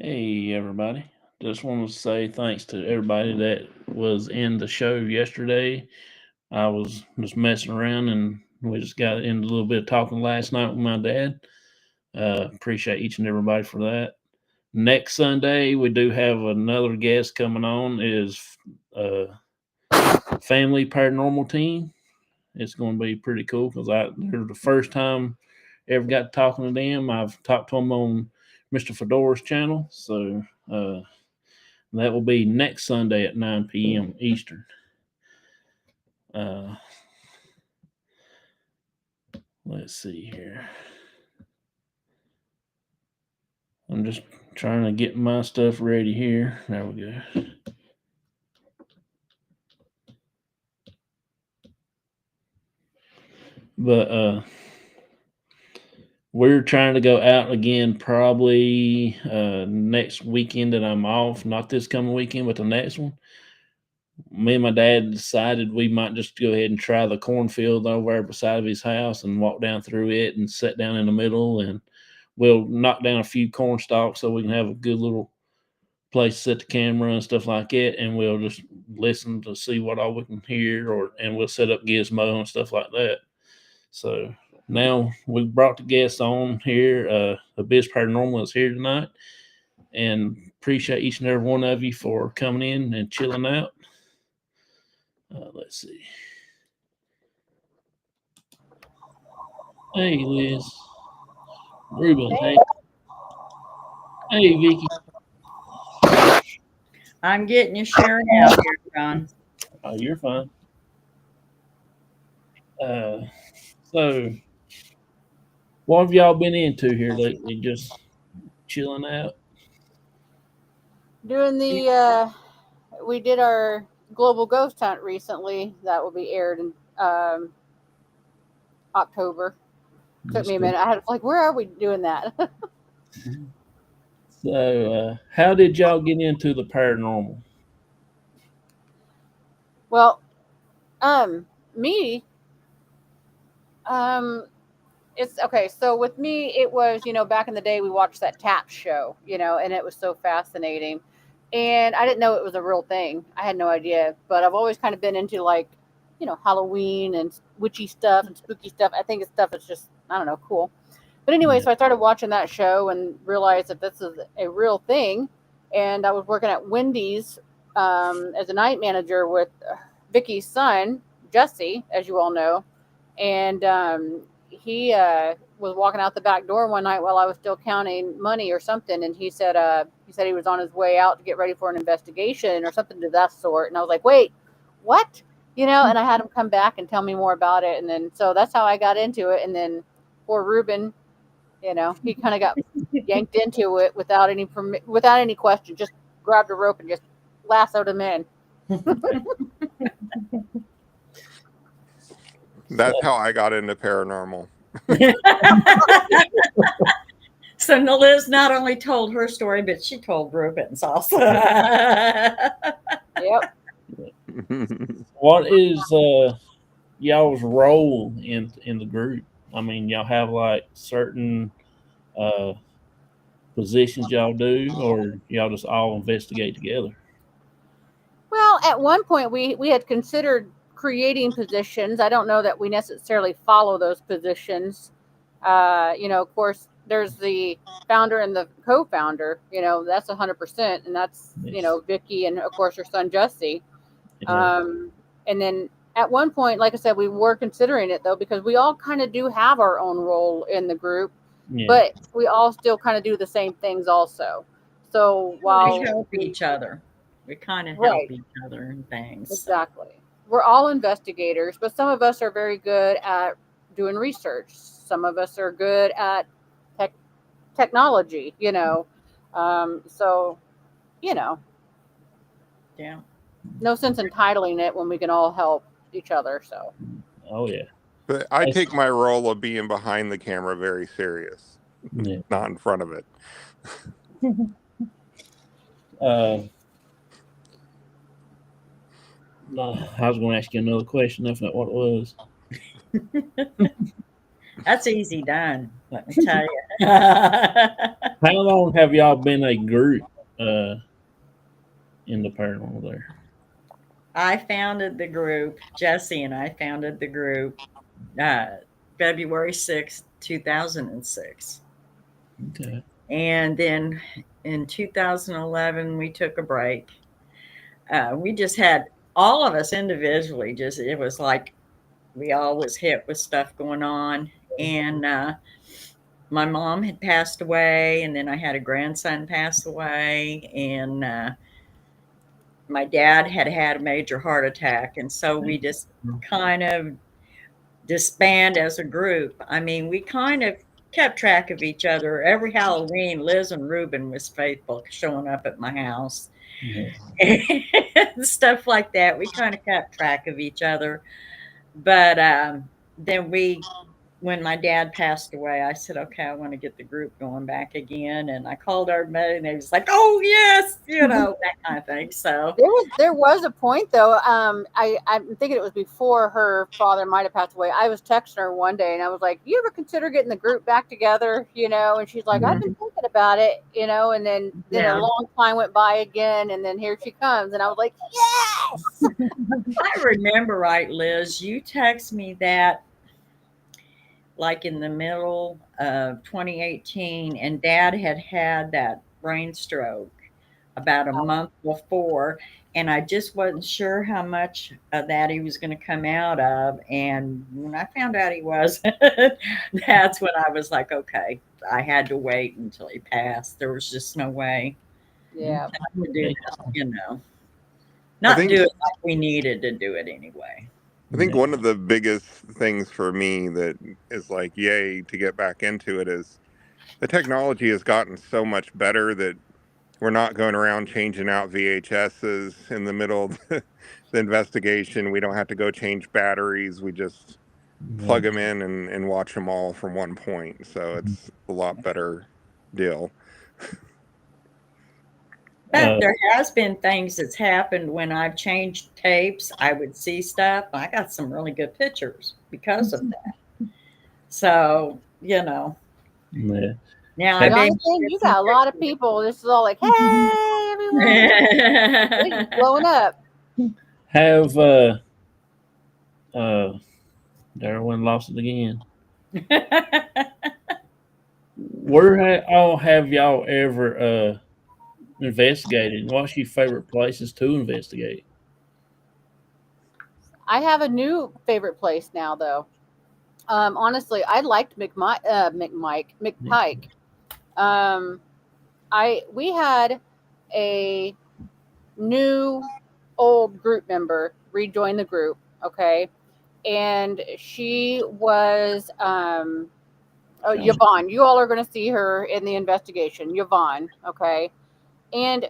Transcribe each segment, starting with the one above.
Hey, everybody. Just want to say thanks to everybody that was in the show yesterday. I was just messing around and we just got into a little bit of talking last night with my dad. Appreciate each and everybody for that. Next Sunday, we do have another guest coming on, is uh, Family Paranormal Team. It's going to be pretty cool because they're the first time I ever got talking to them. I've talked to them on Mr. Fedora's channel. So, that will be next Sunday at 9 p.m. Eastern. Uh, let's see here. I'm just trying to get my stuff ready here. There we go. But we're trying to go out again probably next weekend that I'm off. Not this coming weekend, but the next one. Me and my dad decided we might just go ahead and try the cornfield over there beside of his house and walk down through it and sit down in the middle, and we'll knock down a few corn stalks so we can have a good little place to set the camera and stuff like that, and we'll just listen to see what all we can hear, and we'll set up gizmo and stuff like that. So now we brought the guests on here. Abyss Paranormal is here tonight, and appreciate each and every one of you for coming in and chilling out. Let's see. Hey, Liz. Ruben. Hey. Hey, Vicky. I'm getting you sharing out here, John. Oh, you're fine. So, what have y'all been into here lately? Just chilling out? Doing we did our global ghost hunt recently. That will be aired in October. Took me a minute. I had like, where are we doing that? So, how did y'all get into the paranormal? Well, me, um, it's okay. So with me, it was back in the day we watched that tap show, and it was so fascinating, and I didn't know it was a real thing. I had no idea, but I've always kind of been into like, Halloween and witchy stuff and spooky stuff. I think it's stuff that's just, I don't know, cool. But anyway, Yeah. so I started watching that show and realized that this is a real thing. And I was working at Wendy's as a night manager with Vicky's son, Jesse, as you all know. And he was walking out the back door one night while I was still counting money or something. And he said he was on his way out to get ready for an investigation or something to that sort. And I was like, wait, what? And I had him come back and tell me more about it. And then, so that's how I got into it. And then poor Ruben, he kind of got yanked into it without any question. Just grabbed a rope and just lassoed him in. That's how I got into paranormal. So Liz not only told her story, but she told Ruben's also. Yep. What is y'all's role in the group? I mean, y'all have like certain uh, positions y'all do, or y'all just all investigate together? Well, at one point we had considered creating positions. I don't know that we necessarily follow those positions. Of course, there's the founder and the co-founder. That's 100%, and that's Yes. Vicky and of course her son Jesse. Yeah. And then at one point, like I said, we were considering it though because we all kind of do have our own role in the group, Yeah. but we all still kind of do the same things also. So while we help each other. We kind of right, help each other in things. exactly. We're all investigators, but some of us are very good at doing research. Some of us are good at tech, technology, So, you know, Yeah. no sense in titling it when we can all help each other. So, Oh yeah. But I take my role of being behind the camera very serious, Yeah. not in front of it. No, I was going to ask you another question. That's not what it was. That's easy done, let me tell you. How long have y'all been a group in the paranormal there? I founded the group, Jesse and I founded the group uh, February 6th, 2006. Okay. And then in 2011, we took a break. We just had all of us individually, just it was like we all was hit with stuff going on. And my mom had passed away, and then I had a grandson pass away, and my dad had had a major heart attack. And so we just kind of disband as a group. I mean, we kind of kept track of each other. Every Halloween, Liz and Ruben was faithful, showing up at my house Yeah. and stuff like that. We kind of kept track of each other. But then when my dad passed away, I said, okay, I want to get the group going back again. And I called everybody, and they was like, oh, yes, that kind of thing. So There was a point though. I'm thinking it was before her father might have passed away. I was texting her one day and I was like, "You ever consider getting the group back together?" And she's like, "I've been thinking about it." And then a yeah, long time went by again, and then here she comes, and I was like, "Yes!" I remember right, Liz, you text me that like in the middle of 2018, and dad had had that brain stroke about a month before, and I just wasn't sure how much of that he was going to come out of. And when I found out he was, that's when I was like, okay, I had to wait until he passed. There was just no way Yeah. I would do Okay. this, I not think do it like we needed to do it anyway. I think Yeah. one of the biggest things for me that is like yay to get back into it is the technology has gotten so much better that we're not going around changing out VHSs in the middle of the investigation. We don't have to go change batteries. We just Yeah. plug them in and watch them all from one point. So it's a lot better deal. But there has been things that's happened when I've changed tapes. I would see stuff. I got some really good pictures because of that. So, Yeah. now I've been Jonathan, you got a lot of people. This is all like, "Hey, everyone!" It's just blowing up. Have Darwin lost it again. Where all have y'all ever investigated? What's your favorite places to investigate? I have a new favorite place now, though. Honestly, I liked McPike. Um, we had a new old group member rejoin the group. Okay, and she was Yvonne. You all are going to see her in the investigation, Yvonne. Okay, and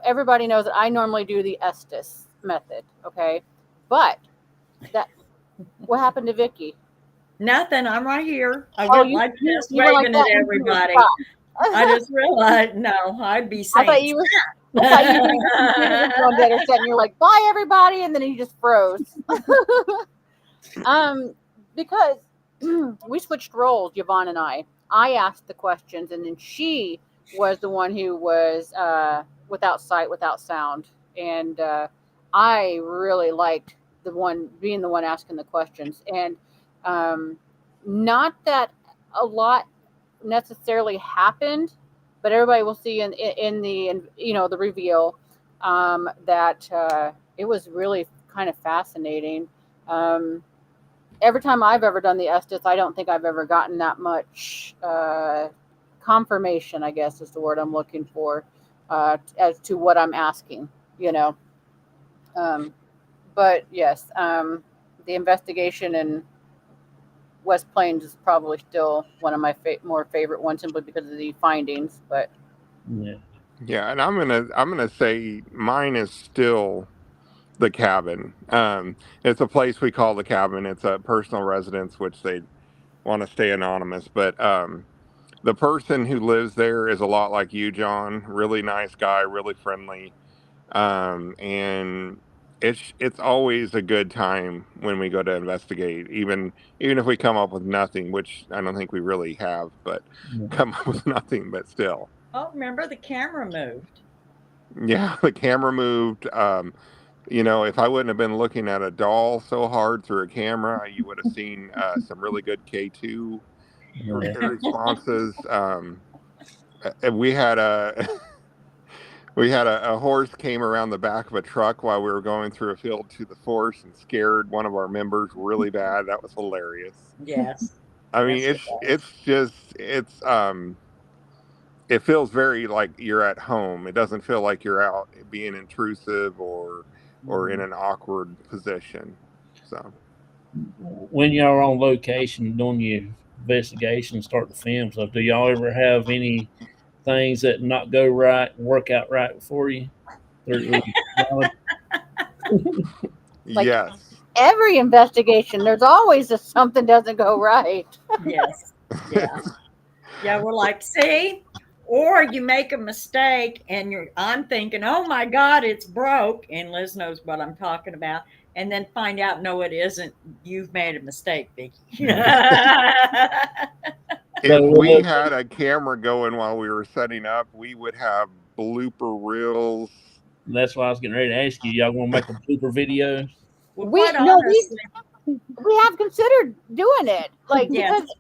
everybody knows that I normally do the Estes method. Okay, but that what happened to Vicky? Nothing. I'm right here. I Oh, went like this, you went like waving at that, and you were everybody. I shocked. just realized, no, I'd be I thought saying, you were. I thought you were your computer was going dead or something. You're like, "Bye, everybody," and then you just froze. Because we switched roles, Yvonne and I. I asked the questions, and then she was the one who was without sight, without sound, and I really liked the one being the one asking the questions, and um, not that a lot necessarily happened, but everybody will see in the the reveal that it was really kind of fascinating. Um, every time I've ever done the Estes, I don't think I've ever gotten that much confirmation, I guess is the word I'm looking for, as to what I'm asking, you know. Um, but yes, the investigation in West Plains is probably still one of my more favorite ones simply because of the findings. But Yeah. Yeah, and I'm gonna say mine is still the cabin. It's a place we call the cabin. It's a personal residence, which they want to stay anonymous. But the person who lives there is a lot like you, John. Really nice guy, really friendly. And it's always a good time when we go to investigate, even if we come up with nothing, which I don't think we really have, but Yeah. come up with nothing, but still. Oh, remember the camera moved. Yeah, the camera moved. If I wouldn't have been looking at a doll so hard through a camera, you would have seen some really good K2 Yeah. responses. We had a we had a horse came around the back of a truck while we were going through a field to the force and scared one of our members really bad. That was hilarious. Yes. I mean, Yes, it it's was. it's just it feels very like you're at home. It doesn't feel like you're out being intrusive or in Mhm. an awkward position. So When y'all are on location doing your investigation, start the film stuff, do y'all ever have any things that not go right and work out right for you? Like yes. every investigation, there's always something doesn't go right. Yes. Yeah. Yeah, we're like, see? Or you make a mistake and I'm thinking, oh my God, it's broke. And Liz knows what I'm talking about. And then find out, no, it isn't. You've made a mistake, Vicky. If we had a camera going while we were setting up, we would have blooper reels. That's why I was getting ready to ask you. Y'all want to make a blooper video? Well, We quite no, honestly, we have considered doing it, like yes. because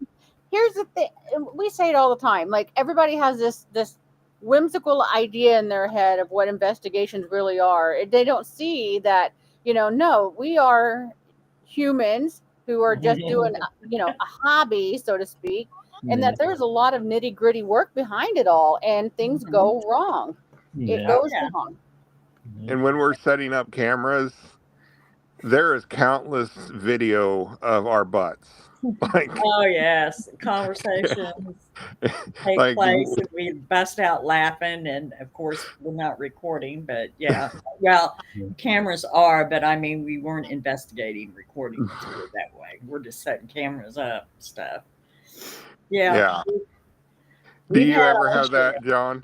here's the thing. We say it all the time. Like everybody has this whimsical idea in their head of what investigations really are. They don't see that, no, we are humans who are just doing, a hobby, so to speak, and Yeah. that there's a lot of nitty gritty work behind it all, and things Mhm. go wrong. It Yeah. Oh, goes yeah. wrong. Yeah. And when we're setting up cameras, there is countless video of our butts. Like, Oh, yes. Conversations take like place and we bust out laughing. And of course, we're not recording, but yeah. Well, cameras are, but I mean, we weren't investigating recording material that way. We're just setting cameras up and stuff. Yeah. yeah. Do We've you had ever our have share. that, John?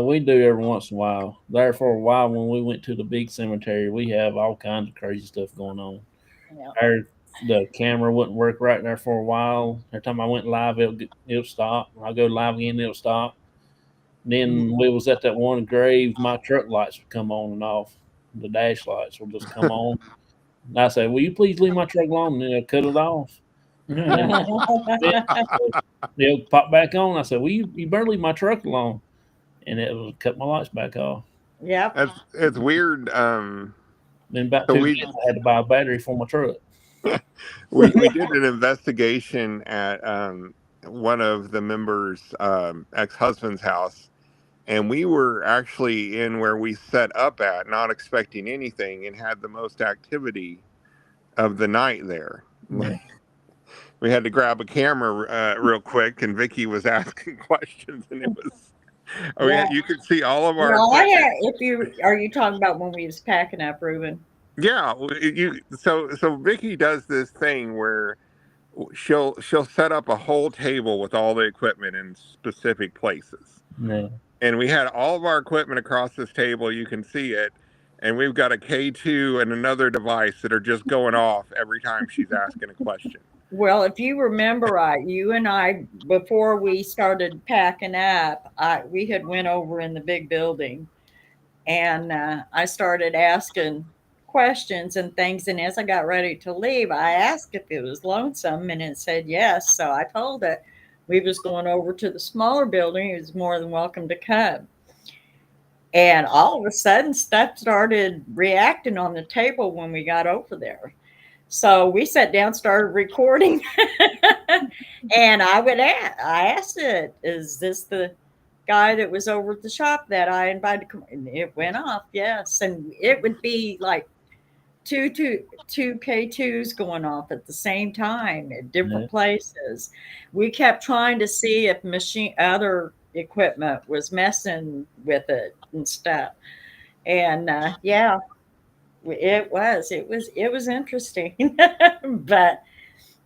We do every once in a while. There for a while when we went to the big cemetery, we have all kinds of crazy stuff going on. Yeah. The camera wouldn't work right there for a while. Every time I went live, it'll stop. I'll go live again, it'll stop. Then we was at that one grave. My truck lights would come on and off. The dash lights will just come on. And I say, "Will you please leave my truck alone?" And they'll cut it off. Then they'll pop back on. I said, "Well, you better leave my truck alone," and it will cut my lights back off. Yep. It's weird. Then about So 2 days, I had to buy a battery for my truck. we did an investigation at one of the members' ex-husband's house, and we were actually in where we set up at, not expecting anything, and had the most activity of the night there. Yeah. We had to grab a camera real quick, and Vicky was asking questions, and it was Yeah. you could see all of our No, I equipment. had, if you, are you talking about when we was packing up, Reuben? Yeah, so Vicky does this thing where she'll set up a whole table with all the equipment in specific places. Yeah. And we had all of our equipment across this table. You can see it. And we've got a K2 and another device that are just going off every time she's asking a question. Well, if you remember right, you and I, before we started packing up, we had went over in the big building, and I started asking questions and things. And as I got ready to leave, I asked if it was lonesome, and it said yes. So I told it we was going over to the smaller building. He was more than welcome to come. And all of a sudden, stuff started reacting on the table when we got over there. So we sat down, started recording, and I asked it, "Is this the guy that was over at the shop that I invited to come?" And it went off, yes, and it would be like two K2s going off at the same time at Yeah. different places. We kept trying to see if other equipment was messing with it and stuff. And yeah, it was interesting. But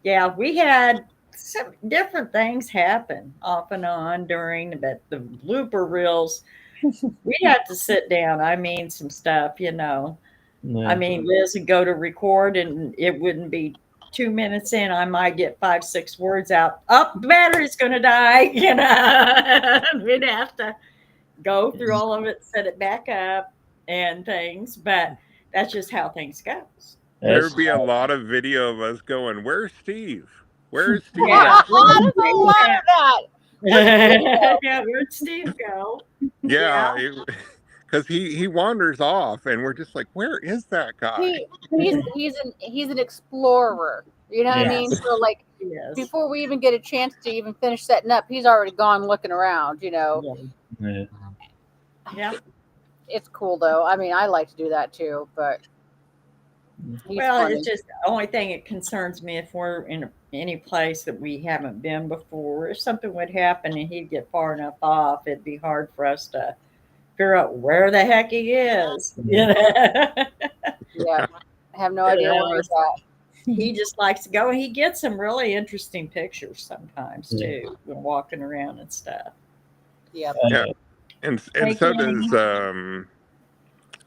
yeah, we had some different things happen off and on during, but the blooper reels, we had to sit down. I mean, some stuff. I mean, Liz would go to record, and it wouldn't be 2 minutes in. I might get 5, 6 words out. Up, battery's going to die. We'd have to go through all of it, set it back up, and things. But that's just how things go. There would be a lot of video of us going, "Where's Steve? Where's Steve?" Yeah, There's a lot of that. yeah, where'd Steve go? Yeah, because he wanders off, and we're just like, "Where is that guy?" He's an explorer. You know what I mean? So like before we even get a chance to even finish setting up, he's already gone looking around. You know. Yeah. It's cool though. I mean, I like to do that too, but well, it's just the only thing that concerns me if we're in any place that we haven't been before. If something would happen and he'd get far enough off, it'd be hard for us to figure out where the heck he is. Yeah, I have no idea where he's at. He just likes to go, and he gets some really interesting pictures sometimes too when walking around and stuff. Yeah. And so does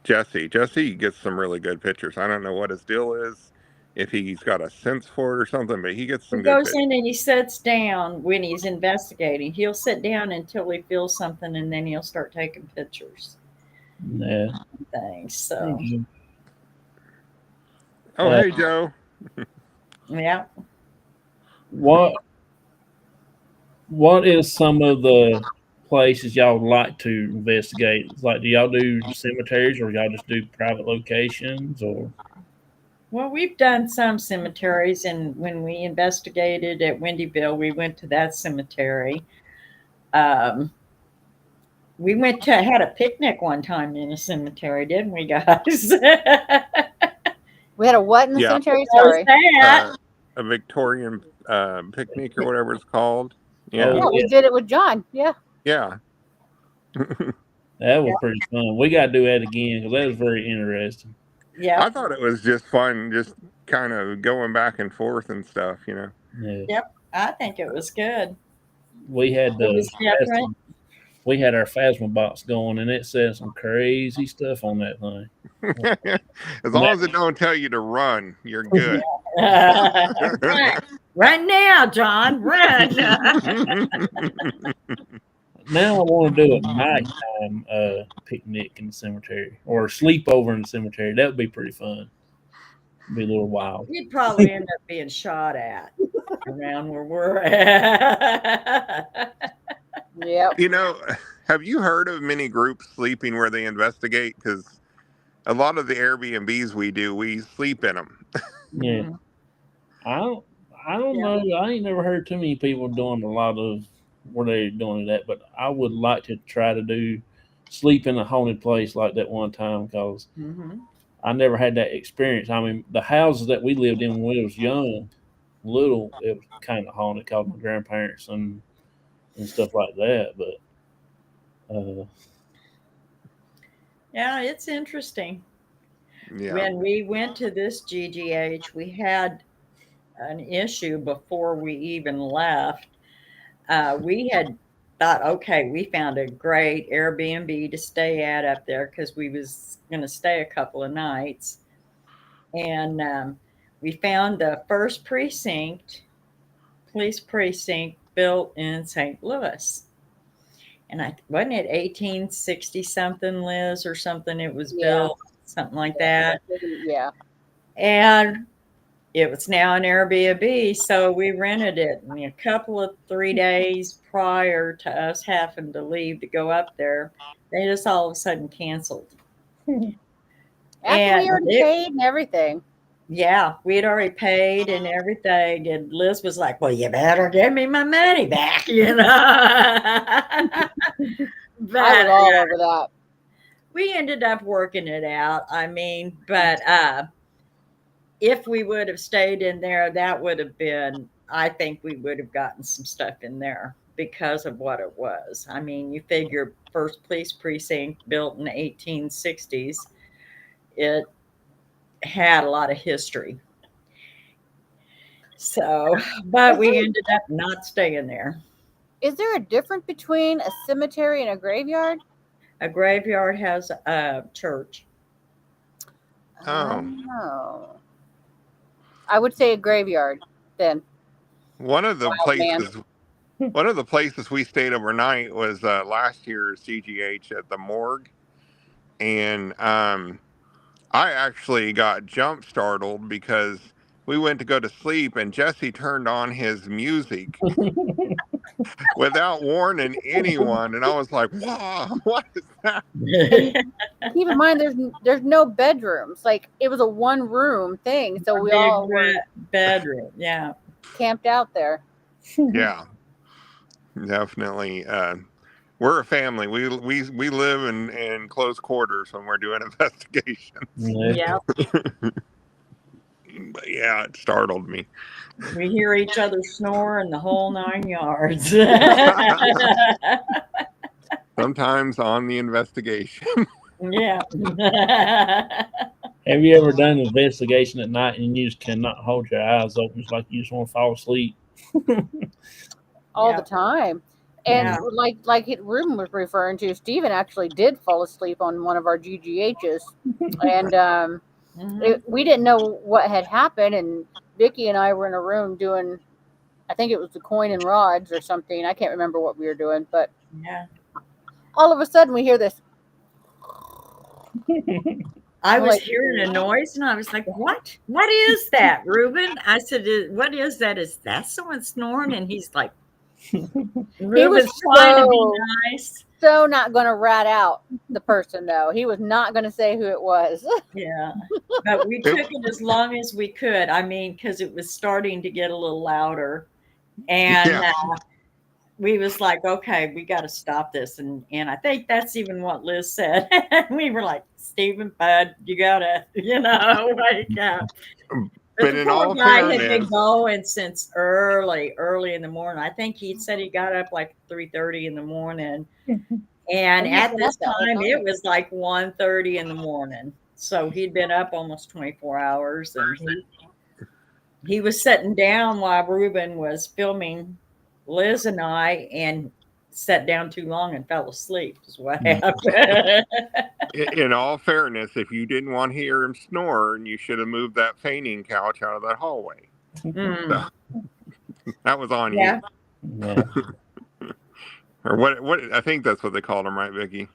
Jesse. Jesse gets some really good pictures. I don't know what his deal is, if he's got a sense for it or something, but he gets some good pictures. He goes in and he sits down when he's investigating. He'll sit down until he feels something, and then he'll start taking pictures. Yeah. Thanks. So. Oh, hey, Joe. Yeah. What is some of the places y'all would like to investigate? Like, do y'all do cemeteries, or y'all just do private locations, or? Well, we've done some cemeteries, and when we investigated at Windyville, we went to that cemetery. We had a picnic one time in a cemetery, didn't we, guys? We had a what in the cemetery? Sorry. A Victorian picnic or whatever it's called. Yeah, we did it with John. Yeah. Yeah. That was pretty fun. We got to do that again because that was very interesting. Yeah. I thought it was just fun, just kind of going back and forth and stuff, you know. Yeah. Yep. I think it was good. We had we had our Phasma box going, and it said some crazy stuff on that thing. As long as it don't tell you to run, you're good. Run now, John. Run. Now I want to do a nighttime picnic in the cemetery, or sleep over in the cemetery. That would be pretty fun. It'd be a little wild. We'd probably end up being shot at around where we're at. Yep. You know, have you heard of many groups sleeping where they investigate? Because a lot of the Airbnbs we do, we sleep in them. Yeah. I don't know. I ain't never heard too many people doing a lot of where they're doing that, but I would like to try to sleep in a haunted place like that one time, because I never had that experience. I mean, the houses that we lived in when we was little, it was kind of haunted because my grandparents and stuff like that. But yeah, it's interesting. Yeah. When we went to this GGH, we had an issue before we even left. We had thought, okay, we found a great Airbnb to stay at up there because we was going to stay a couple of nights. And we found the first police precinct built in St. Louis. And wasn't it 1860 something, Liz, or something? It was built, something like that. Yeah. And it was now an Airbnb, so we rented it. And a couple of 3 days prior to us having to leave to go up there, they just all of a sudden canceled. After we already paid and everything. Yeah, we had already paid and everything. And Liz was like, well, you better give me my money back, you know. I was all over that. We ended up working it out. I mean, but if we would have stayed in there, that would have been, I think we would have gotten some stuff in there because of what it was. I mean, you figure first police precinct built in the 1860s, it had a lot of history. So, but we ended up not staying there. Is there a difference between a cemetery and a graveyard? A graveyard has a church. Oh, Oh. I would say a graveyard then. one of the Wild man. places one of the places we stayed overnight was last year's CGH at the morgue, and I actually got jump startled because we went to go to sleep and Jesse turned on his music without warning anyone, and I was like, "Wow, what is that?" And keep in mind, there's no bedrooms. Like it was a one room thing, so A we big all were bedroom. Yeah. camped out there. Yeah, definitely. We're a family. We live in close quarters when we're doing investigations. Yeah. Yeah. But yeah, it startled me. We hear each other snore and the whole 9 yards. Sometimes on the investigation. Yeah. Have you ever done an investigation at night and you just cannot hold your eyes open? It's like you just want to fall asleep. All Yeah. the time. Yeah. And like Ruben was referring to, Stephen actually did fall asleep on one of our GGHs, and Mhm. we didn't know what had happened. And Vicky and I were in a room doing, I think it was the coin and rods or something. I can't remember what we were doing, but Yeah. all of a sudden we hear this. I We're was like, hearing a noise and I was like, "What? What is that, Reuben?" I said, "What is that? Is that someone snoring?" And he's like, he was Reuben's trying to be nice. so not going to rat out the person though. He was not going to say who it was. Yeah. But we It, took it as long as we could. I mean, because it was starting to get a little louder. And yeah, we was like, okay, we got to stop this. And I think that's even what Liz said. We were like, Stephen, bud, you gotta, wake up. But but the in poor all guy had been fairness, going since early in the morning. I think he said he got up like 3:30 in the morning. And And he's at been up this that whole time, it time. was like 1:30 in the morning. So he'd been up almost 24 hours, and he was sitting down while Ruben was filming Liz and I, and sat down too long and fell asleep. Is what happened. in all fairness, if you didn't want to hear him snore, you should have moved that fainting couch out of that hallway. So Mm, that was on yeah. you, Yeah. or what? What I think that's what they called them, right, Vicky?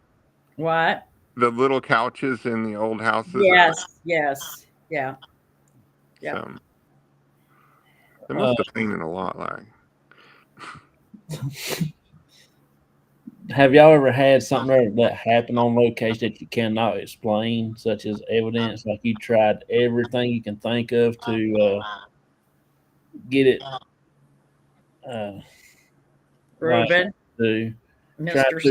What? The little couches in the old houses, or Yes. Yes. Yeah. Yeah. so they Uh, must have fainted a lot, like. have y'all ever had something that happened on location that you cannot explain, such as evidence? Like you tried everything you can think of to get it, like Ruben, to try Mr.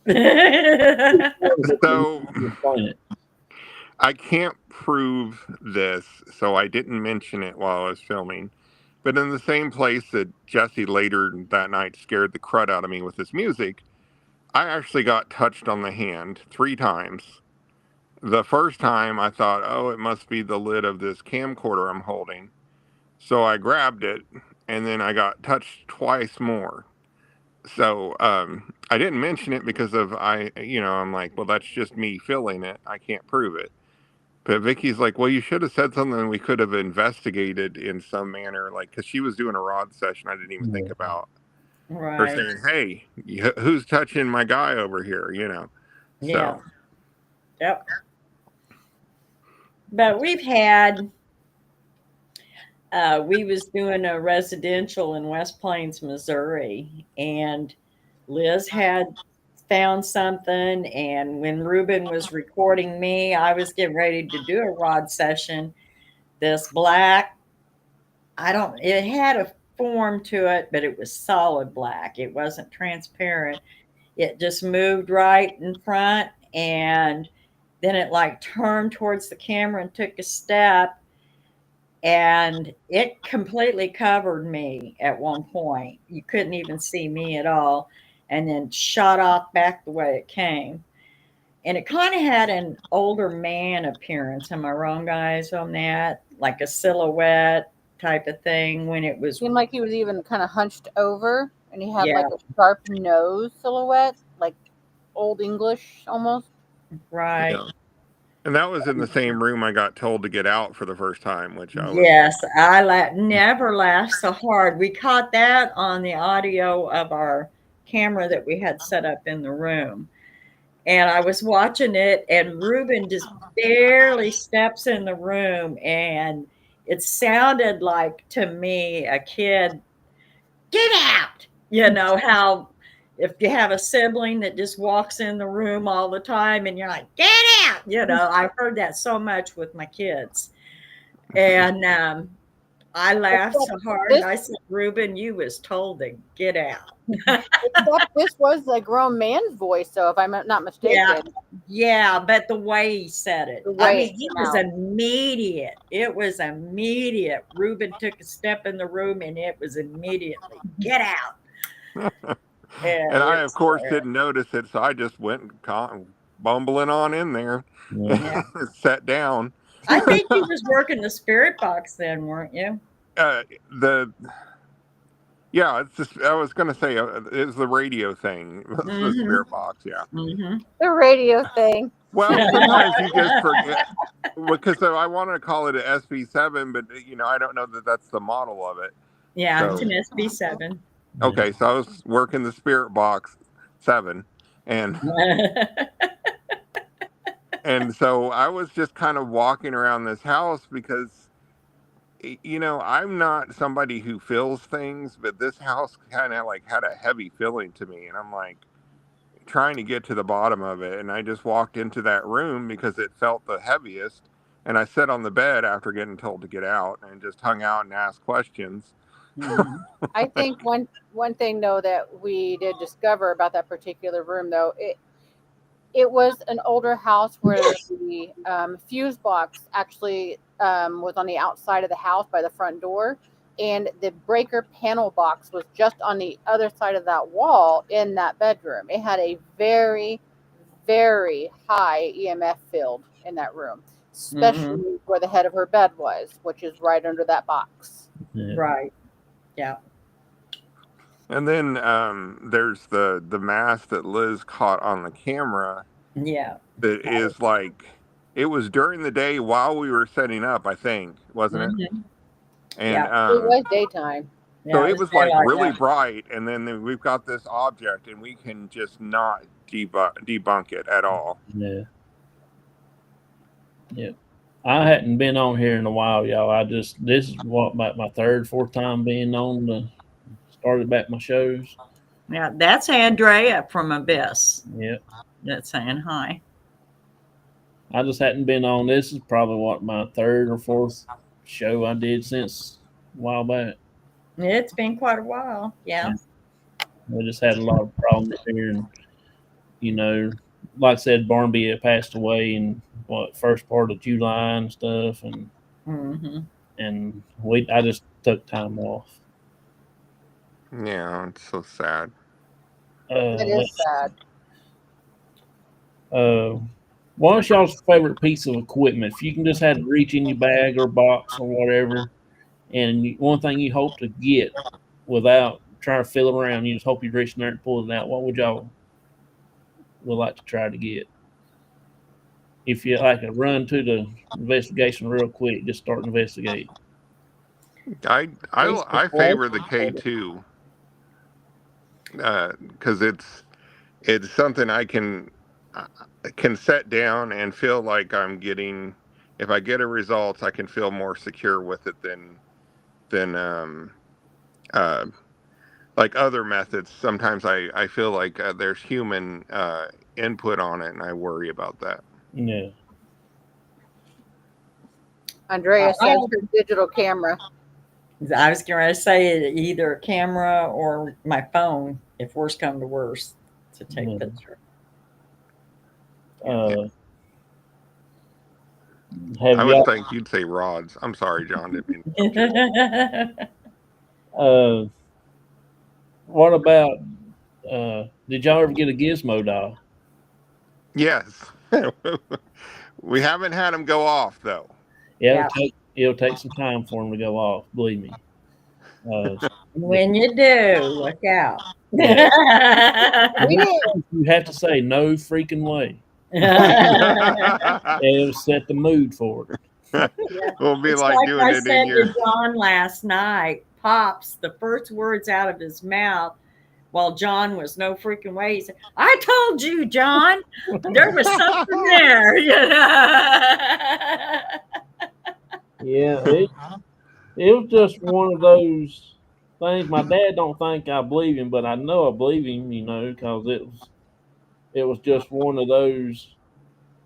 to So explain it. I can't prove this, so I didn't mention it while I was filming. But in the same place that Jesse later that night scared the crud out of me with his music, I actually got touched on the hand 3 times. The first time I thought, oh, it must be the lid of this camcorder I'm holding. So I grabbed it, and then I got touched twice more. So I didn't mention it because I'm like, well, that's just me feeling it. I can't prove it. But Vicky's like, well, you should have said something we could have investigated in some manner, like, because she was doing a rod session. I didn't even think about her Right. saying, hey, who's touching my guy over here, Yeah. So, Yep. But we've had we was doing a residential in West Plains, Missouri, and Liz had found something. And when Ruben was recording me, I was getting ready to do a rod session. This black, it had a form to it, but it was solid black. It wasn't transparent. It just moved right in front, and then it like turned towards the camera and took a step, and it completely covered me at one point. You couldn't even see me at all, and then shot off back the way it came. And it kind of had an older man appearance. Am I wrong, guys, on that? Like a silhouette type of thing when it was, Seemed like he was even kind of hunched over, and he had yeah, like a sharp nose silhouette, like old English almost. right. yeah. And that was in the same room I got told to get out for the first time, which I was Yes, I never laughed so hard. We caught that on the audio of our camera that we had set up in the room. And I was watching it, and Ruben just barely steps in the room, and it sounded like to me a kid, get out. You know how if you have a sibling that just walks in the room all the time and you're like, get out. I've heard that so much with my kids. And I laughed so hard, and This, I said, "Ruben, you was told to get out." except this was a grown man's voice, so if I'm not Yeah, mistaken, yeah, but the way he said it, the I way mean, it he came was out. immediate. It was immediate. Ruben took a step in the room, and it was immediately, get out. And and I, it of was course, hilarious. didn't notice it, so I just went bumbling on in there and Yeah. sat down. I think you was working the spirit box then, weren't you? The Yeah, it's just, I was gonna say it's the radio thing, it's the Mhm. spirit box. Yeah. Mhm. The radio thing. Well, sometimes you just forget because I wanted to call it an SB7, but I don't know that that's the model of it. Yeah, it's So an SB7. okay, so I was working the Spirit Box 7, and so I was just kind of walking around this house because I'm not somebody who feels things, but this house kind of like had a heavy feeling to me, and I'm like trying to get to the bottom of it, and I just walked into that room because it felt the heaviest, and I sat on the bed after getting told to get out and just hung out and asked questions. Mhm. I think one thing though that we did discover about that particular room though, it was an older house where the fuse box actually was on the outside of the house by the front door, and the breaker panel box was just on the other side of that wall in that bedroom. It had a very, very high EMF field in that room, Mhm. especially where the head of her bed was, which is right under that box. Yeah. Right. Yeah. And then there's the mask that Liz caught on the camera Yeah. that is like it was during the day while we were setting up, I think, wasn't it? Mhm. And Yeah. It was daytime. so Yeah, it it was was like daylight really now. bright, and then we've got this object, and we can just not debunk it at all. Yeah. Yeah. I hadn't been on here in a while, y'all. This is what about my third, fourth time being on started back my shows. Yeah, that's Andrea from Abyss. Yeah. That's saying hi. I just hadn't been on. This is probably what my third or fourth show I did since a while back. It's been quite a while. Yeah. We just had a lot of problems here, and like I said, Barnaby had passed away in first part of July and stuff, and Hmm. I just took time off. Yeah, it's so sad. That is sad. What's y'all's favorite piece of equipment? If you can just have to reach in your bag or box or whatever, and one thing you hope to get without trying to fill around, you just hope you reach in there and pull it out. What would y'all would like to try to get? If you like to run to the investigation real quick, just start investigating. I favor the K2 because it's something I can set down and feel like I'm getting. If I get a result, I can feel more secure with it than uh, like other methods. Sometimes I feel like there's human input on it, and I worry about that. Yeah. Andrea says her digital camera. I was going to say either a camera or my phone, if worse come to worse, to take Yeah. picture. Have I y'all? would think you'd say rods. I'm sorry, John. Didn't mean to interrupt you. What about? Did y'all ever get a gizmo doll? Yes. We haven't had them go off though. Yeah, it'll take some time for them to go off. Believe me. When you do, look out. We didn't. You have to say no freaking way. It'll set the mood for it. Yeah. We'll be It's like like doing I it in said your. to John last night. Pops, the first words out of his mouth while John was no freaking way. He said, I told you, John, there was something there. Yeah, it was just one of those things. My dad don't think I believe him, but I know I believe him, because it was just one of those.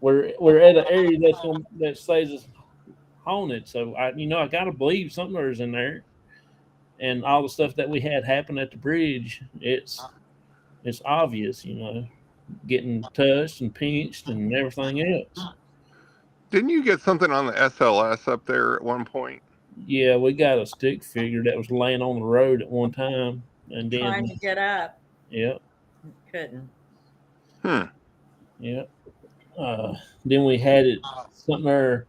We're at an area that says it's haunted, so I gotta believe something is in there, and all the stuff that we had happen at the bridge, it's obvious, getting touched and pinched and everything else. Didn't you get something on the SLS up there at one point? Yeah, we got a stick figure that was laying on the road at one time, and Trying then to get up. yeah, Couldn't. Hmm. yeah. Then we had it something there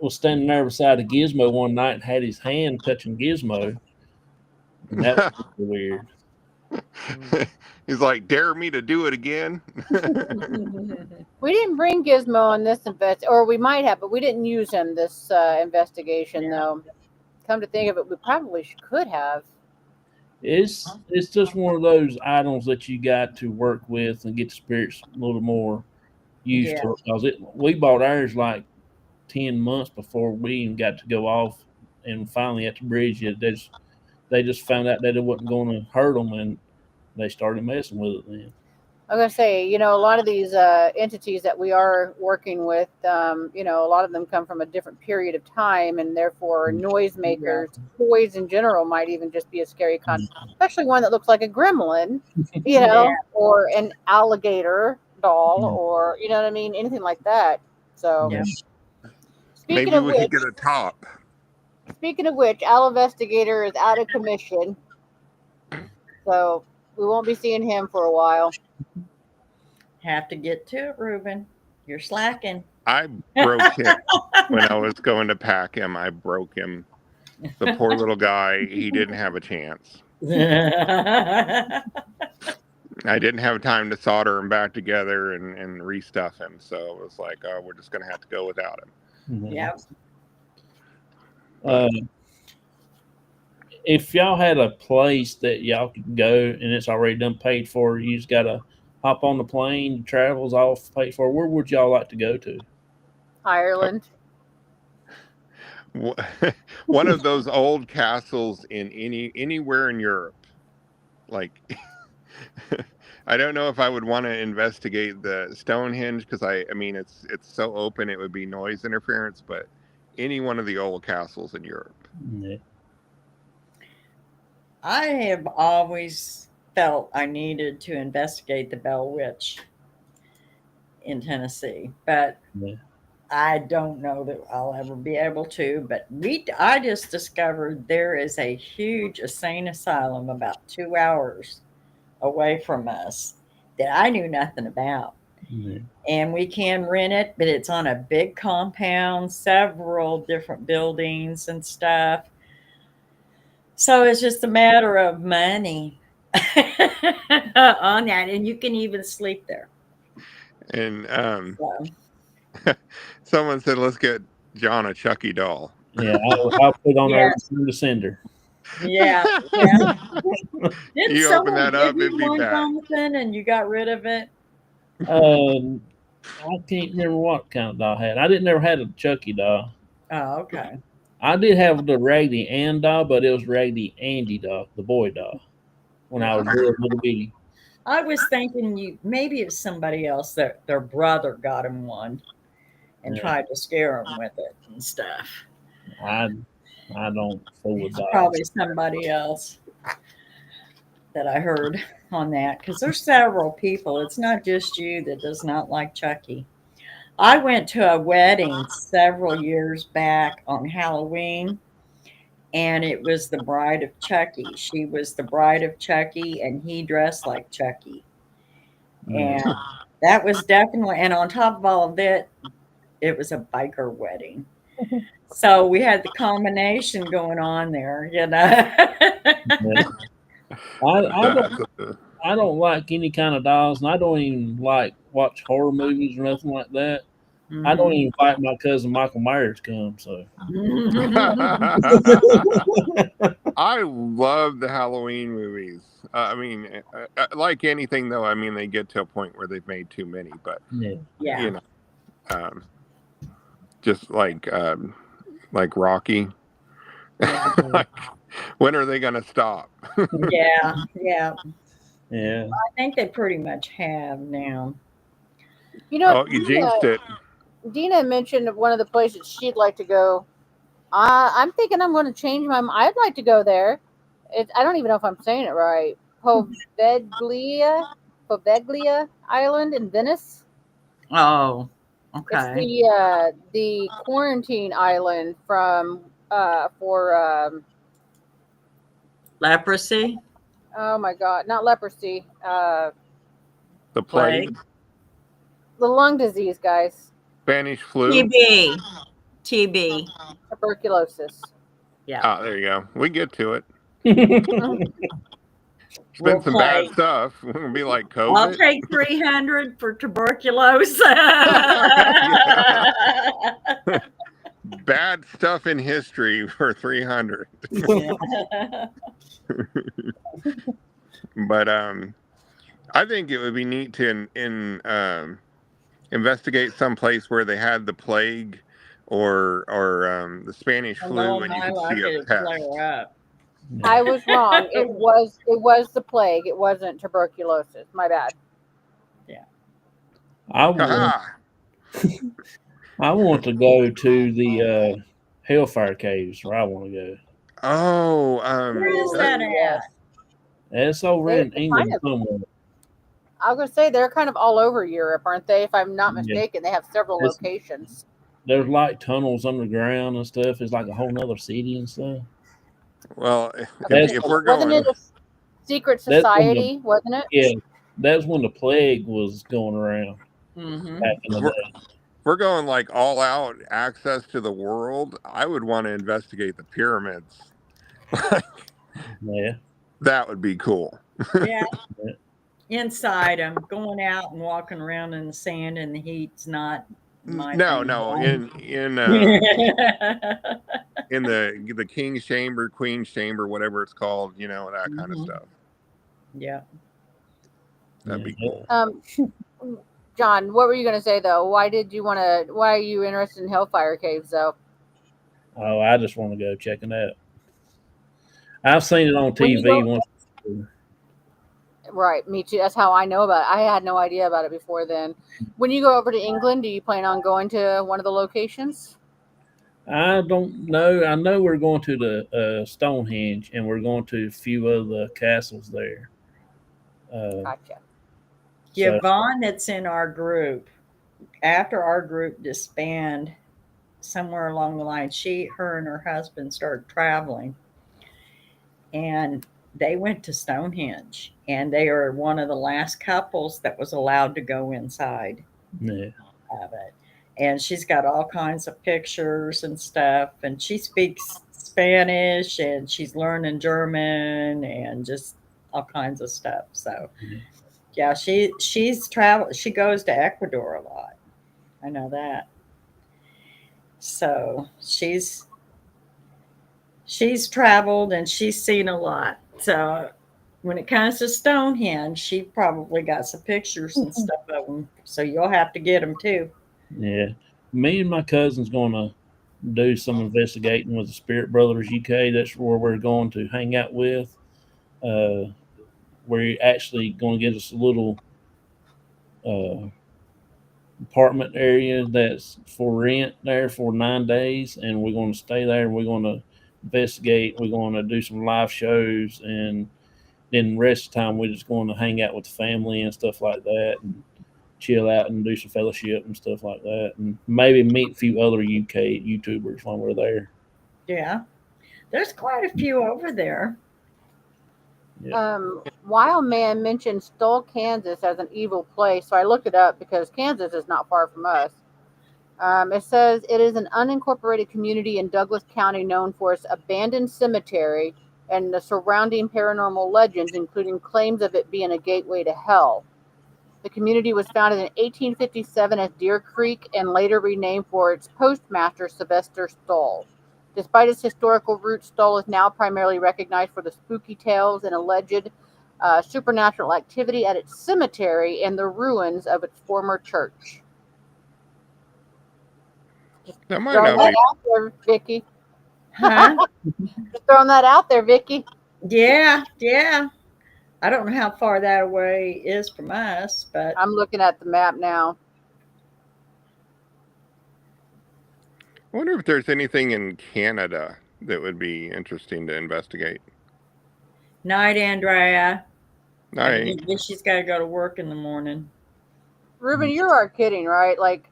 was standing there beside a Gizmo one night and had his hand touching Gizmo, and that was super weird. He's like, dare me to do it again. We didn't bring Gizmo on this or we might have, but we didn't use him this investigation, Yeah. though. Come to think of it, we probably could have. It's just one of those items that you got to work with and get the spirits a little more used Yeah. to it, because we bought ours like 10 months before we even got to go off, and finally at the bridge they just found out that it wasn't going to hurt them, and they started messing with it then. I was gonna say, a lot of these entities that we are working with, a lot of them come from a different period of time, and therefore noisemakers, toys in general might even just be a scary concept, especially one that looks like a gremlin, Yeah. or an alligator doll, or you know what I mean, anything like that. So, Yeah. speaking Maybe of we which, could get a top. Owl Investigator is out of commission, so we won't be seeing him for a while. Have to get to it, Reuben. You're slacking. I broke him when I was going to pack him. I broke him. The poor little guy, he didn't have a chance. I didn't have time to solder him back together and restuff him. So it was like, oh, we're just going to have to go without him. Yep. If y'all had a place that y'all could go and it's already done paid for, you just gotta hop on the plane, travel's all paid for, where would y'all like to go to? Ireland. One of those old castles in anywhere in Europe. Like, I don't know if I would want to investigate the Stonehenge, because I mean it's so open it would be noise interference, but any one of the old castles in Europe. Yeah. I have always felt I needed to investigate the Bell Witch in Tennessee, but Yeah. I don't know that I'll ever be able to. But I just discovered there is a huge insane asylum about 2 hours away from us that I knew nothing about. Yeah. And we can rent it, but it's on a big compound, several different buildings and stuff. So it's just a matter of money on that, and you can even sleep there. And So, someone said, let's get John a Chucky doll. Yeah, I'll put on there yes, to sender. yeah, yeah. Didn't You open someone that give up, you it'd be one, back. Jonathan, and you got rid of it? I can't remember what kind of doll I had. I didn't ever had a Chucky doll. Oh, okay. I did have the Raggedy Ann doll, but it was Raggedy Andy doll, the boy doll, when I was little bitty. I was thinking maybe it's somebody else that their brother got him one and Yeah. tried to scare him with it and stuff. I don't fool with It's dolls. probably somebody else that I heard on that, because there's several people. It's not just you that does not like Chucky. I went to a wedding several years back on Halloween, and it was the bride of Chucky. She was the bride of Chucky, and he dressed like Chucky. Yeah. And that was definitely, and on top of all of that, it was a biker wedding. So we had the combination going on there, you know. Yeah. I I don't like any kind of dolls, and I don't even like watch horror movies or nothing like that. I don't even invite my cousin Michael Myers come. So I love the Halloween movies. I mean, like anything though, I mean, they get to a point where they've made too many, but yeah, Yeah. you know, um, just like Rocky. Yeah. Like, when are they going to stop? Yeah. Yeah. yeah. I think they pretty much have now. You know, Oh, you jinxed it. Dina mentioned one of the places she'd like to go. I'm thinking I'm going to change my. I'd like to go there. I don't even know if I'm saying it right. Poveglia Island in Venice. Oh, It's okay. the quarantine island from for Leprosy, oh my god, not leprosy, The plague, plague, the lung disease, guys, Spanish flu. TB, TB. tuberculosis. Yeah. Ah, there you go. We get to it. It's been Well, some bad plague. stuff. We're going to be like I'll COVID. take 300 for tuberculosis. Yeah. Bad stuff in history for 300. Yeah. But I think it would be neat to investigate some place where they had the plague or the Spanish Well, no, flu, and you my could luck see a it'd test. flare up. I was wrong. It was the plague. It wasn't tuberculosis. My bad. Yeah. I want Haha! I want to go to the Hellfire Caves where I want to go. Oh, Where is that, that Yes. at? It's over They in kind England of. somewhere. I was gonna say they're kind of all over Europe, aren't they? If I'm not Yeah. mistaken, they have several It's, locations. there's like tunnels underground and stuff. It's like a whole nother city and stuff. well, That's if we're Wasn't it going, a secret that's when the society? Wasn't it? yeah, that's when the plague was going around Mm-hmm. back in if the we're, day. we're going like all out access to the world, I would want to investigate the pyramids. Yeah. That would be cool. Yeah. Yeah. Inside, I'm going out and walking around in the sand and the heat's not my No, thing. no, in the king's chamber, queen's chamber, whatever it's called, that kind of Mhm. stuff. Yeah. That'd be Yeah. cool. John, what were you gonna say though? Why are you interested in Hellfire Caves though? Oh, I just want to go check it out. I've seen it on When you TV go, once. right, me too. That's how I know about it. I had no idea about it before then. When you go over to England, do you plan on going to one of the locations? I don't know. I know we're going to the Stonehenge and we're going to a few of the castles there. Gotcha. So Yvonne, that's in our group, after our group disbanded, somewhere along the line, her and her husband started traveling and they went to Stonehenge and they are one of the last couples that was allowed to go inside yeah, of it. And she's got all kinds of pictures and stuff. And she speaks Spanish and she's learning German and just all kinds of stuff. So yeah. yeah, she's traveled. She goes to Ecuador a lot. I know that. So she's traveled and she's seen a lot. So when it comes to Stonehenge, she probably got some pictures and stuff of them. So you'll have to get them too. Yeah. Me and my cousin's going to do some investigating with the Spirit Brothers UK. That's where we're going to hang out with. We're actually going to get us a little uh, apartment area that's for rent there for 9 days, and we're going to stay there. We're going to investigate. We're going to do some live shows, and then the rest of the time we're just going to hang out with the family and stuff like that, and chill out and do some fellowship and stuff like that, and maybe meet a few other UK YouTubers while we're there. Yeah. There's quite a few over there. Wild Man mentioned Stoll, Kansas as an evil place, so I looked it up because Kansas is not far from us. It says it is an unincorporated community in Douglas County known for its abandoned cemetery and the surrounding paranormal legends, including claims of it being a gateway to hell. The community was founded in 1857 as Deer Creek and later renamed for its postmaster, Sylvester Stoll. Despite its historical roots, Stoll is now primarily recognized for the spooky tales and alleged supernatural activity at its cemetery and the ruins of its former church. That might Throwing not that be. out there, Vicky. Huh? Just throwing that out there, Vicky. Yeah, yeah. I don't know how far that away is from us, but I'm looking at the map now. I wonder if there's anything in Canada that would be interesting to investigate. night, Andrea. I Night. guess she's got to go to work in the morning. Ruben, you are kidding, right? Like,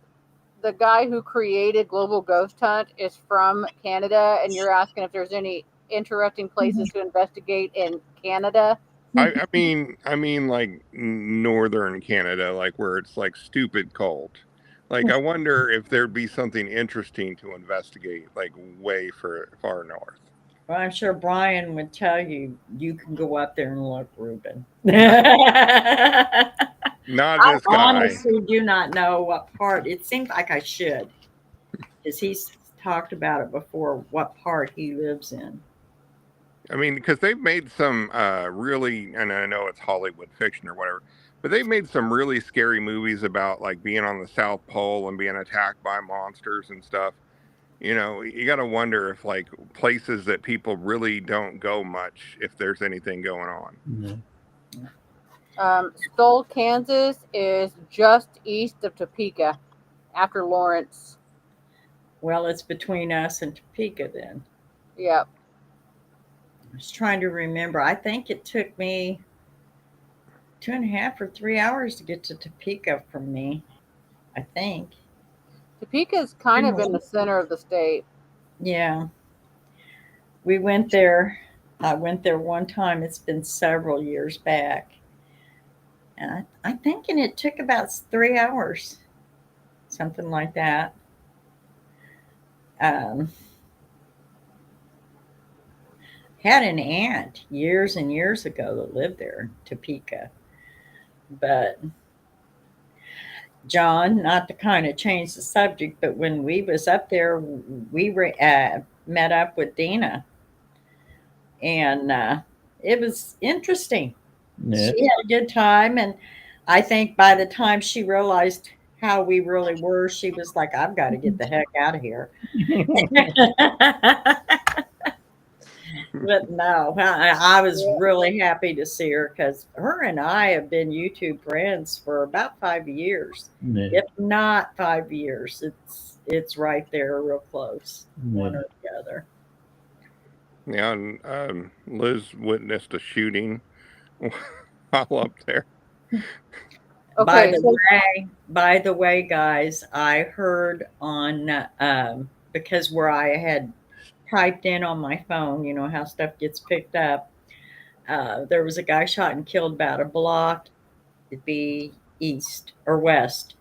the guy who created Global Ghost Hunt is from Canada, and you're asking if there's any interesting places to investigate in Canada. I mean, like northern Canada, like where it's like stupid cold. Like, I wonder if there'd be something interesting to investigate, like way far north. Well, I'm sure Brian would tell you you can go up there and look, Ruben. I Not this guy. honestly do not know what part. It seems like I should, because he's talked about it before. What part he lives in? I mean, because they've made some really, and I know it's Hollywood fiction or whatever, but they've made some really scary movies about like being on the South Pole and being attacked by monsters and stuff. You know, you got to wonder if like places that people really don't go much, if there's anything going on. No. Stoll, Kansas is just east of Topeka, after Lawrence. Well, it's between us and Topeka then. Yep. I was trying to remember. I think it took me 2.5 or 3 hours to get to Topeka from me. I think. Topeka is kind of in the center of the state. Yeah. We went there. I went there one time. It's been several years back. And I'm thinking it took about 3 hours, something like that. Um, had an aunt years and years ago that lived there, Topeka. But John, not to kind of change the subject, but when we was up there, we met up with Dina, and it was interesting. Yeah. She had a good time, and I think by the time she realized how we really were, she was like, "I've got to get the heck out of here." But no, I was really happy to see her because her and I have been YouTube friends for about 5 years, Yeah. if not 5 years. It's right there, real close, one Yeah. or the other. Yeah, and Liz witnessed a shooting while up there. Okay, so By the way, guys, I heard on because where I had typed in on my phone, you know how stuff gets picked up. There was a guy shot and killed about a block. It'd be east or west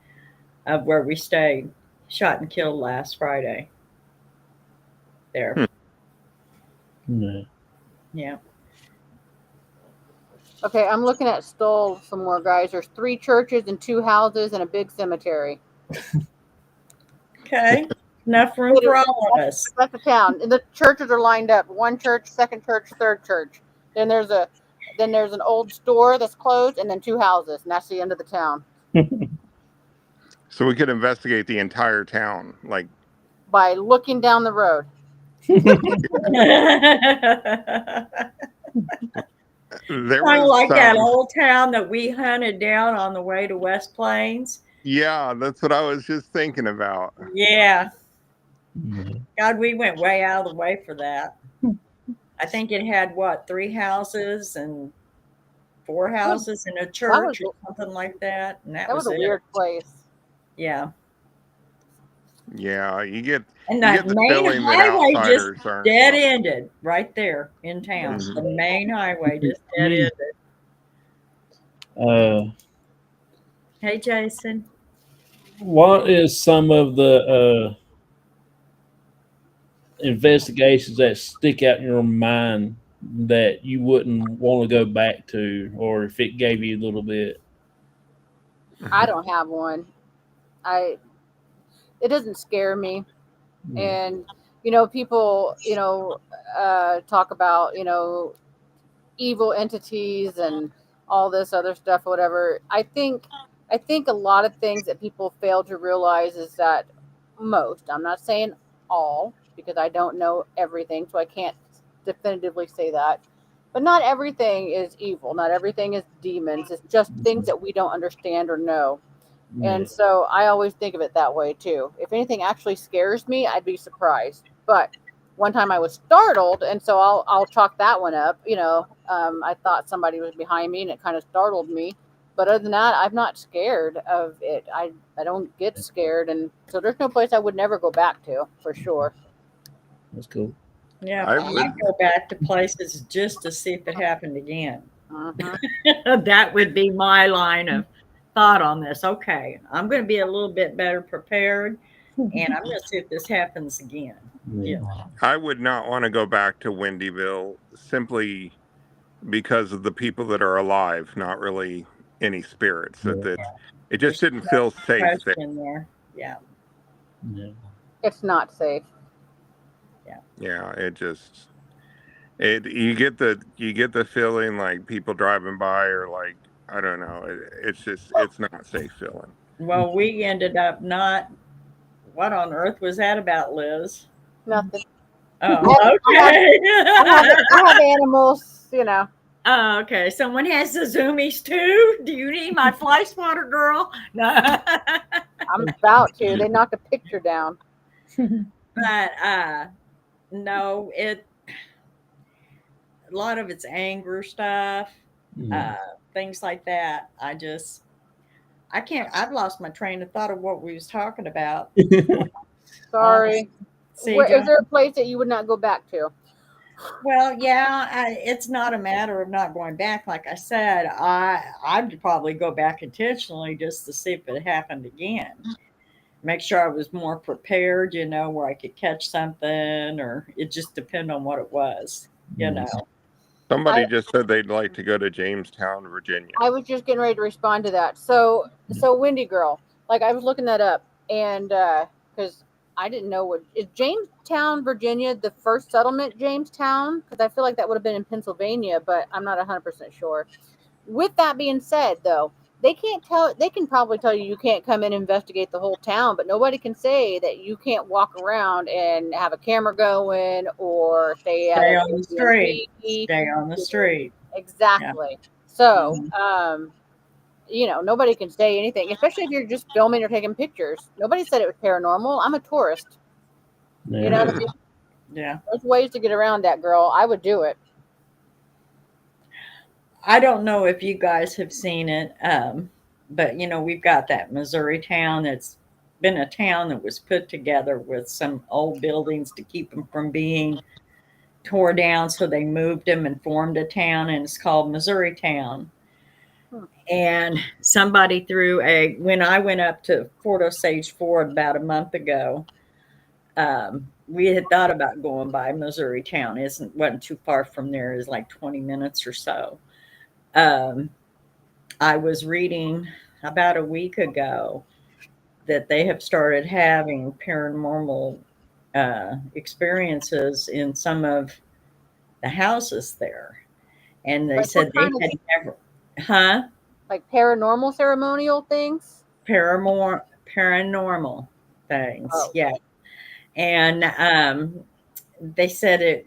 of where we stayed. Shot and killed last Friday. There, Yeah. yeah. okay, I'm looking at Stoll some more, guys. There's 3 churches and 2 houses and a big cemetery. Okay, enough room for all of us. That's the town. And the churches are lined up. 1 church, 2nd church, 3rd church. Then there's an old store that's closed, and then 2 houses, and that's the end of the town. So we could investigate the entire town, like By looking down the road. there Kind of was like that some. old town that we hunted down on the way to West Plains. Yeah, that's what I was just thinking about. Yeah. Yeah. God, we went way out of the way for that. I think it had what, 3 houses and 4 houses and a church or something like that. And that was was a it. weird place. Yeah. Yeah, you get And you the get the main feeling that highway just outsiders aren't. dead ended right there in town. Mhm. The main highway just dead ended. Hey, Jason. What is some of the investigations that stick out in your mind that you wouldn't want to go back to, or if it gave you a little bit? I don't have one. I It doesn't scare me. Yeah. And people talk about evil entities and all this other stuff, whatever. I think a lot of things that people fail to realize is that most, I'm not saying all, because I don't know everything, so I can't definitively say that. But not everything is evil. Not everything is demons. It's just things that we don't understand or know. Yeah. And so I always think of it that way too. If anything actually scares me, I'd be surprised. But one time I was startled, and so I'll chalk that one up. I thought somebody was behind me, and it kind of startled me. But other than that, I'm not scared of it. I don't get scared, and so there's no place I would never go back to for sure. That's cool. Yeah, I I would. go back to places just to see if it happened again. Hmm. That would be my line of thought on this. Okay, I'm going to be a little bit better prepared, and I'm going to see if this happens again. Yeah. Yeah. I would not want to go back to Windyville simply because of the people that are alive, not really any spirits. That it just There's didn't no feel safe there. question there. Yeah. Yeah. It's not safe. Yeah. Yeah, it just it you get the feeling like people driving by are like, I don't know. It's not safe feeling. Well, we ended up not. What on earth was that about, Liz? Nothing. I Oh, have I have I have okay. I have animals. Oh, okay. Someone has the zoomies too. Do you need my fly swatter, girl? No. I'm about to. They knocked a picture down. But no, a lot of it's anger stuff, Yeah. uh, things like that. I can't. I've lost my train of thought of what we was talking about. Honest, Sorry. see, Where is John. there a place that you would not go back to? Well, yeah, it's not a matter of not going back. Like I said, I'd probably go back intentionally just to see if it happened again. Make sure I was more prepared, where I could catch something, or it just depend on what it was, you Yeah. know. I Somebody just said they'd like to go to Jamestown, Virginia. I was just getting ready to respond to that. So Windy Girl, like I was looking that up, and because I didn't know what is Jamestown, Virginia, the first settlement, Jamestown, because I feel like that would have been in Pennsylvania, but I'm not 100% sure. With that being said, though, they can't tell. They can probably tell you can't come in and investigate the whole town, but nobody can say that you can't walk around and have a camera going or stay at Stay an on the street. Airbnb. Stay on the street. Yeah. Exactly. So, Mhm. nobody can say anything, especially if you're just filming or taking pictures. Nobody said it was paranormal. I'm a tourist. You know Yeah. what I mean? Yeah. There's ways to get around that, girl. I would do it. I don't know if you guys have seen it, but we've got that Missouri town that's been a town that was put together with some old buildings to keep them from being tore down. So they moved them and formed a town, and it's called Missouri Town. Hmm. And somebody threw when I went up to Fort Osage Ford about a month ago, we had thought about going by Missouri Town. Wasn't too far from there. It's like 20 minutes or so. Um, I was reading about a week ago that they have started having paranormal experiences in some of the houses there. And they Like what said they kind of had never, huh? like paranormal ceremonial things? Paranormal things. Oh, Yeah. And they said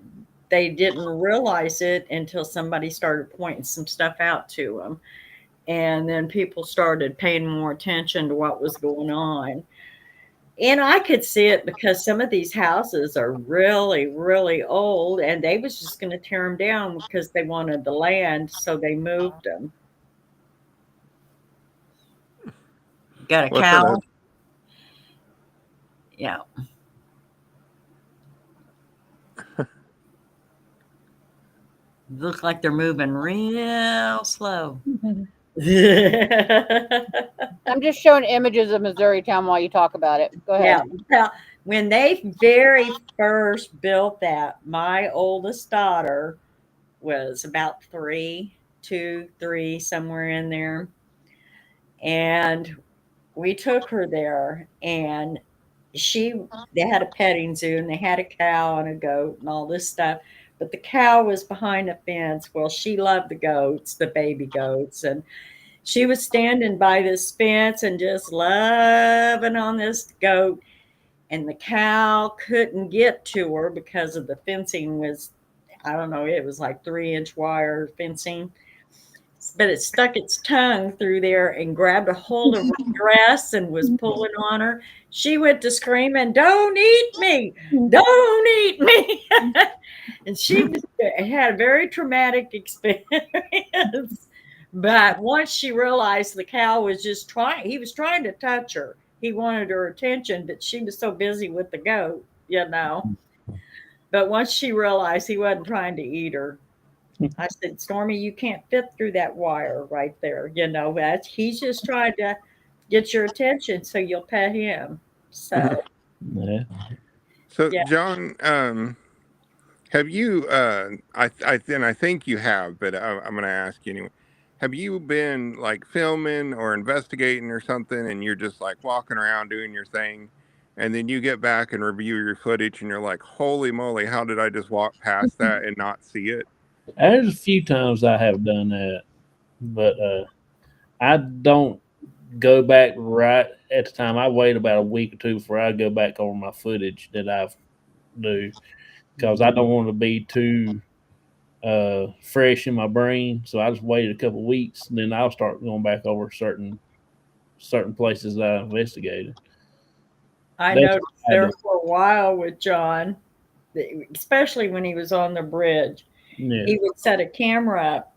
they didn't realize it until somebody started pointing some stuff out to them. And then people started paying more attention to what was going on. And I could see it because some of these houses are really, really old, and they was just going to tear them down because they wanted the land, so they moved them. Got a What's that? cow? Yeah. Look like they're moving real slow. Yeah. I'm just showing images of Missouri Town while you talk about it. Go ahead. Well, when they very first built that, my oldest daughter was about 3, 2, 3, somewhere in there. And we took her there, and she they had a petting zoo, and they had a cow and a goat and all this stuff. But the cow was behind a fence. Well, she loved the goats, the baby goats, and she was standing by this fence and just loving on this goat. And the cow couldn't get to her because of the fencing was, I don't know, it was like 3-inch wire fencing, but it stuck its tongue through there and grabbed a hold of her dress and was pulling on her. She went to screaming, "Don't eat me! Don't eat me!" And she had a very traumatic experience. But once she realized the cow was just trying, he was trying to touch her. He wanted her attention, but she was so busy with the goat, you know. But once she realized he wasn't trying to eat her, I said, "Stormy, you can't fit through that wire right there. You know, he's just trying to get your attention so you'll pet him." So, Yeah. So, yeah, John, have you? I think you have, but I'm going to ask you anyway. Have you been like filming or investigating or something, and you're just like walking around doing your thing, and then you get back and review your footage, and you're like, "Holy moly, how did I just walk past that and not see it?" There's a few times I have done that, but I don't go back right at the time. I wait about a week or two before I go back over my footage that I've do, because I don't want to be too fresh in my brain. So I just waited a couple of weeks, and then I'll start going back over certain places that I investigated. I That's noticed what I there do. for a while with John, especially when he was on the bridge, Yeah, he would set a camera up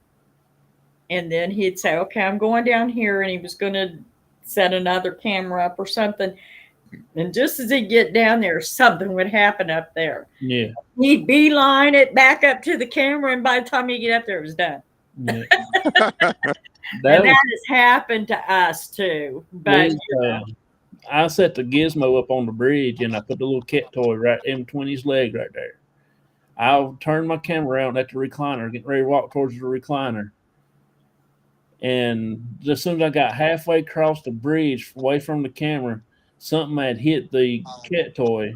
and then he'd say, "Okay, I'm going down here." And he was going to set another camera up or something. And just as he'd get down there, something would happen up there. yeah, He'd beeline it back up to the camera, and by the time he'd get up there, it was done. yeah. And That that was has happened to us too. But we. I set the gizmo up on the bridge, and I put the little cat toy right in between his leg right there. I'll turn my camera out at the recliner, getting ready to walk towards the recliner. And as soon as I got halfway across the bridge away from the camera, something had hit the cat toy,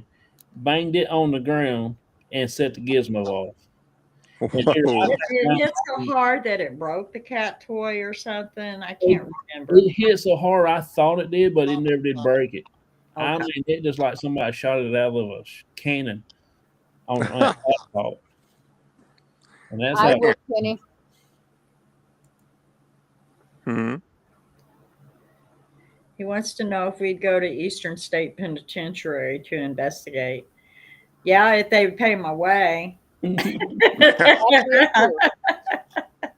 banged it on the ground, and set the gizmo off. And here Whoa! it hit so hard that it broke the cat toy or something. I it, can't remember. it hit so hard I thought it did, but it never did break it. I Okay. mean, it just like somebody shot it out of a cannon on asphalt. And that's I how. would, Penny. Hmm. He wants to know if we'd go to Eastern State Penitentiary to investigate. Yeah, if they would pay my way. That's true. I have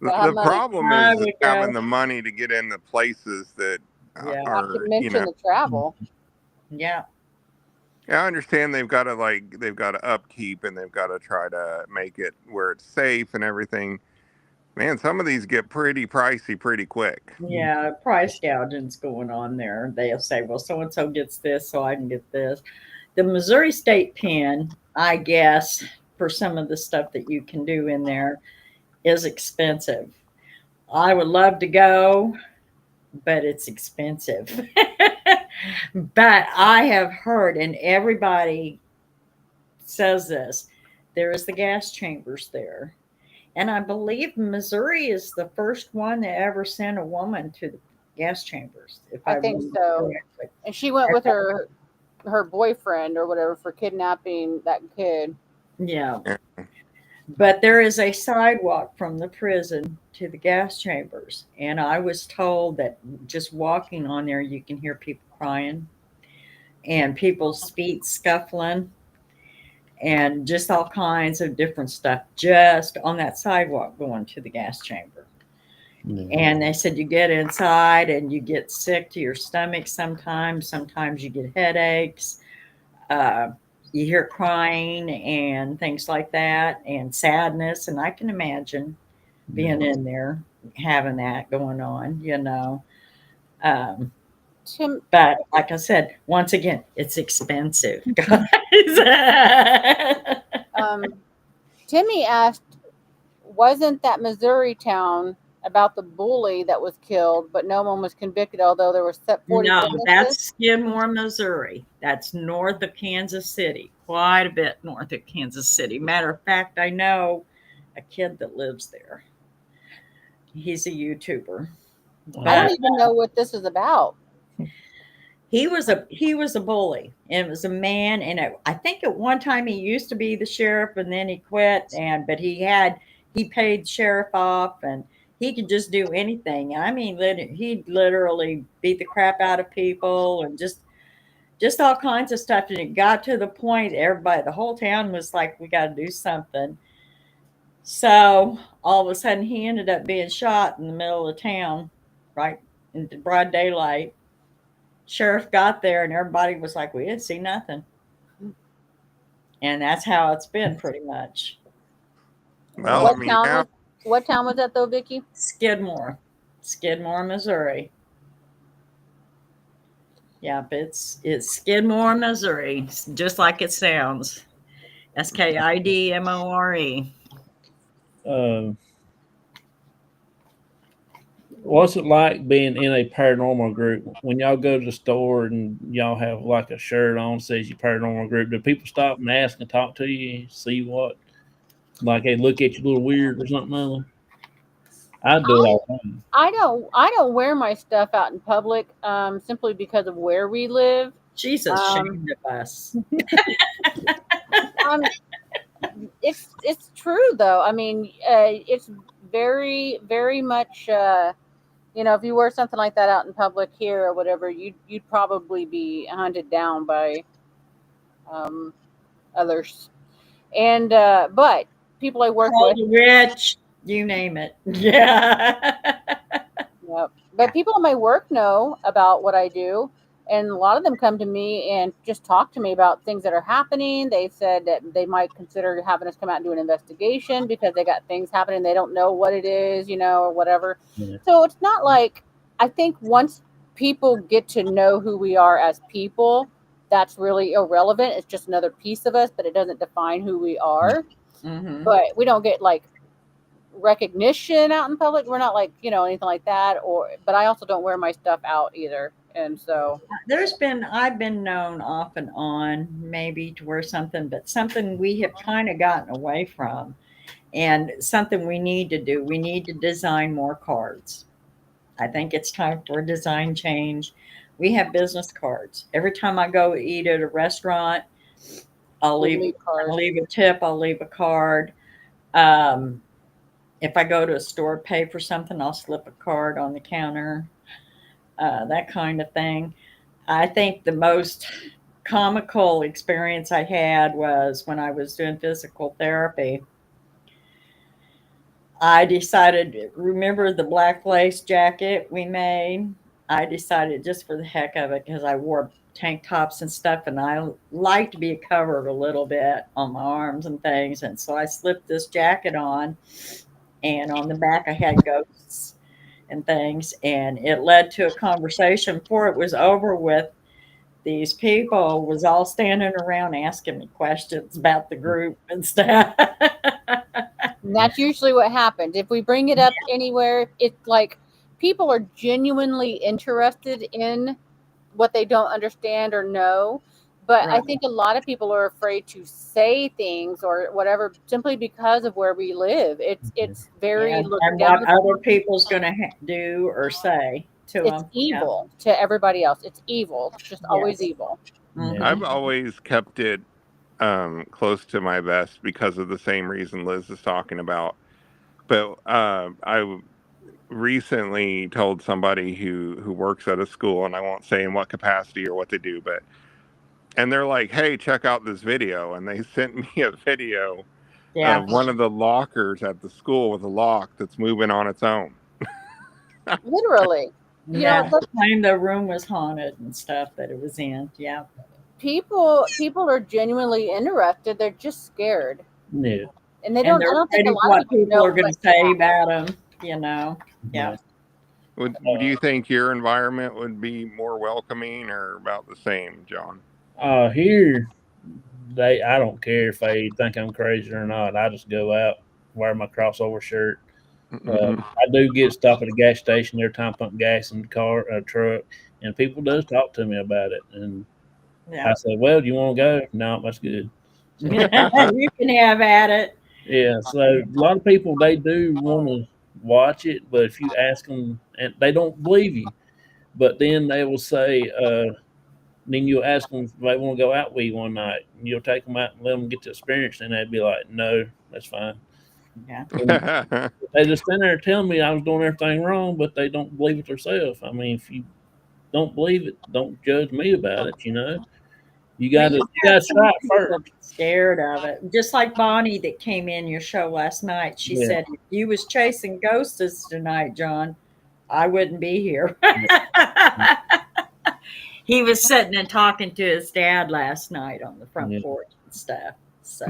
The money. problem I is would having go. the money to get into places that Yeah. Not to are, mention the travel. Yeah. Yeah, I understand they've got to upkeep and they've got to try to make it where it's safe and everything. Man, some of these get pretty pricey pretty quick. Yeah, price gouging's going on there. They'll say, "Well, so and so gets this, so I can get this." The Missouri State Pen, I guess, for some of the stuff that you can do in there is expensive. I would love to go, but it's expensive. But I have heard, and everybody says this, there is the gas chambers there. And I believe Missouri is the first one that ever sent a woman to the gas chambers, if I I think remember so. correctly. And she went with her boyfriend or whatever for kidnapping that kid. Yeah. Yeah. But there is a sidewalk from the prison to the gas chambers. And I was told that just walking on there, you can hear people crying and people's feet scuffling and just all kinds of different stuff just on that sidewalk going to the gas chamber. Yeah. And they said you get inside and you get sick to your stomach sometimes. Sometimes you get headaches. Uh, you hear crying and things like that and sadness. And I can imagine being in there having that going on, you know. Um, Tim, but like I said, once again, it's expensive, guys. Timmy asked, wasn't that Missouri town about the bully that was killed, but no one was convicted, although there were 40 No, witnesses? that's Skidmore, Missouri. That's north of Kansas City, quite a bit north of Kansas City. Matter of fact, I know a kid that lives there. He's a YouTuber, I don't but even know what this is about. he was a bully, and it was a man. And I think at one time he used to be the sheriff, and then he quit. But he paid sheriff off, and he could just do anything. I mean, he'd literally beat the crap out of people and just all kinds of stuff. And it got to the point everybody, the whole town was like, we got to do something. So all of a sudden, he ended up being shot in the middle of town, right in the broad daylight. Sheriff got there, and everybody was like, we didn't see nothing. And that's how it's been pretty much. Well, I mean, now What town was that though, Vicky? Skidmore, Skidmore, Missouri. Yep, it's Skidmore, Missouri, just like it sounds. Skidmore. Um, what's it like being in a paranormal group? When y'all go to the store and y'all have like a shirt on says you paranormal group, do people stop and ask and talk to you, see what, like they look at you a little weird or something? Other? I do it all the time. I don't wear my stuff out in public simply because of where we live. She's Um, ashamed of us. um, it's true though. I mean, it's very much. If you wear something like that out in public here or whatever, you'd probably be hunted down by um, others. And but people I work Called with, a witch, you name it. Yeah. yep. But people at my work know about what I do, and a lot of them come to me and just talk to me about things that are happening. They said that they might consider having us come out and do an investigation because they got things happening they don't know what it is, or whatever. Yeah. So it's not like, I think once people get to know who we are as people, that's really irrelevant. It's just another piece of us, but it doesn't define who we are. Hmm. But we don't get like recognition out in public. We're not like, anything like that. But I also don't wear my stuff out either. And so, I've been known off and on maybe to wear something, but something we have kind of gotten away from, and something we need to do. We need to design more cards. I think it's time for a design change. We have business cards. Every time I go eat at a restaurant, I'll we leave leave I'll cards. leave a tip, I'll leave a card. Um, if I go to a store, pay for something, I'll slip a card on the counter, that kind of thing. I think the most comical experience I had was when I was doing physical therapy. I decided, remember the black lace jacket we made? I decided just for the heck of it, because I wore tank tops and stuff, and I like to be covered a little bit on my arms and things. And so I slipped this jacket on, and on the back I had ghosts and things. And it led to a conversation before it was over with. These people was all standing around asking me questions about the group and stuff. And that's usually what happens. If we bring it up anywhere, it's like people are genuinely interested in what they don't understand or know. But I Right. think a lot of people are afraid to say things or whatever simply because of where we live. It's very And looked down what other upon. people's going to do or say to It's them. Yeah. evil to everybody else. It's evil. It's just always Yes. evil. Yeah. I've Hmm. always kept it close to my vest because of the same reason Liz is talking about. But I recently told somebody who works at a school, and I won't say in what capacity or what they do, but and they're like, "Hey, check out this video," and they sent me a video Yeah. of one of the lockers at the school with a lock that's moving on its own. Literally. Yeah. Look, Claimed the room was haunted and stuff that it was in. Yeah. people are genuinely interested. They're just scared. Yeah. And they And don't they're I don't think afraid a of lot of what people people know are going what to could say happen. about them. Yeah. Yeah. Do you think your environment would be more welcoming or about the same, John? Here, I don't care if they think I'm crazy or not. I just go out. wear my crossover shirt. I do get stopped at a gas station every time I pump gas in the car, truck, and people does talk to me about it. And Yeah. I say, "Well, do you want to go?" No, that's good. So, You can have at it. yeah, so a lot of people they do want to watch it, but if you ask them, and they don't believe you, but then they will say, then you'll ask them if they want to go out with you one night, and you'll take them out and let them get the experience, and they'd be like, "No, that's fine." Yeah. And they just stand there telling me I was doing everything wrong, but they don't believe it themselves. I mean, if you don't believe it, don't judge me about it. You But gotta you you have gotta some try it people first. scared of it. Just like Bonnie that came in your show last night. She Yeah, said, if you was chasing ghosts tonight, John, I wouldn't be here. yeah, He was sitting and talking to his dad last night on the front yeah. porch and stuff. So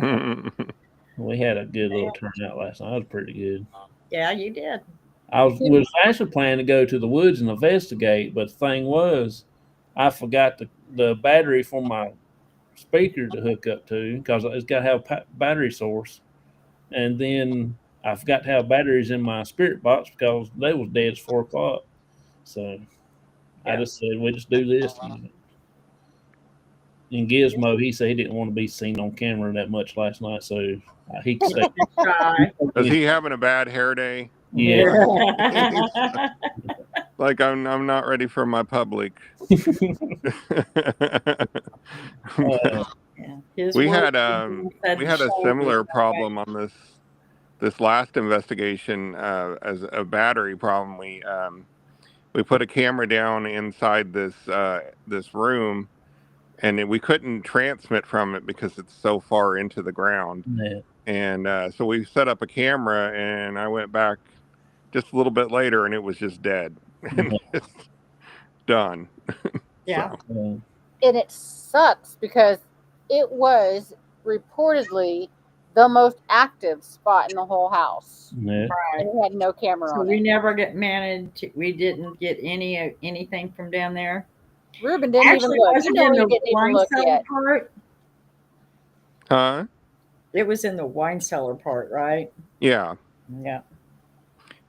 We had a good little turnout last night. It was pretty good. yeah, you did. I was actually planning to go to the woods and investigate, but the thing was, I forgot the battery for my speaker to hook up to because it's got to have a battery source, and then I forgot to have batteries in my spirit box because they was dead at 4 o'clock. So I Yeah. just said we just do this. And Gizmo, he said he didn't want to be seen on camera that much last night, so he stayed. Shy. Is he having a bad hair day? Yeah. Like, he's, like I'm not ready for my public. uh, Yeah. His we work had said we the had a shoulders. similar problem on this last investigation as a battery problem. We put a camera down inside this room, and we couldn't transmit from it because it's so far into the ground. yeah. And so we set up a camera, and I went back just a little bit later, and it was just dead and just done. Yeah. So Uh, And it sucks because it was reportedly the most active spot in the whole house, yeah. Right. and it had no camera So on we it. never get managed. We didn't get anything from down there. Ruben didn't even Actually, look. was You it know in he the didn't even wine look cellar yet. part? huh? It was in the wine cellar part, right? Yeah. Yeah.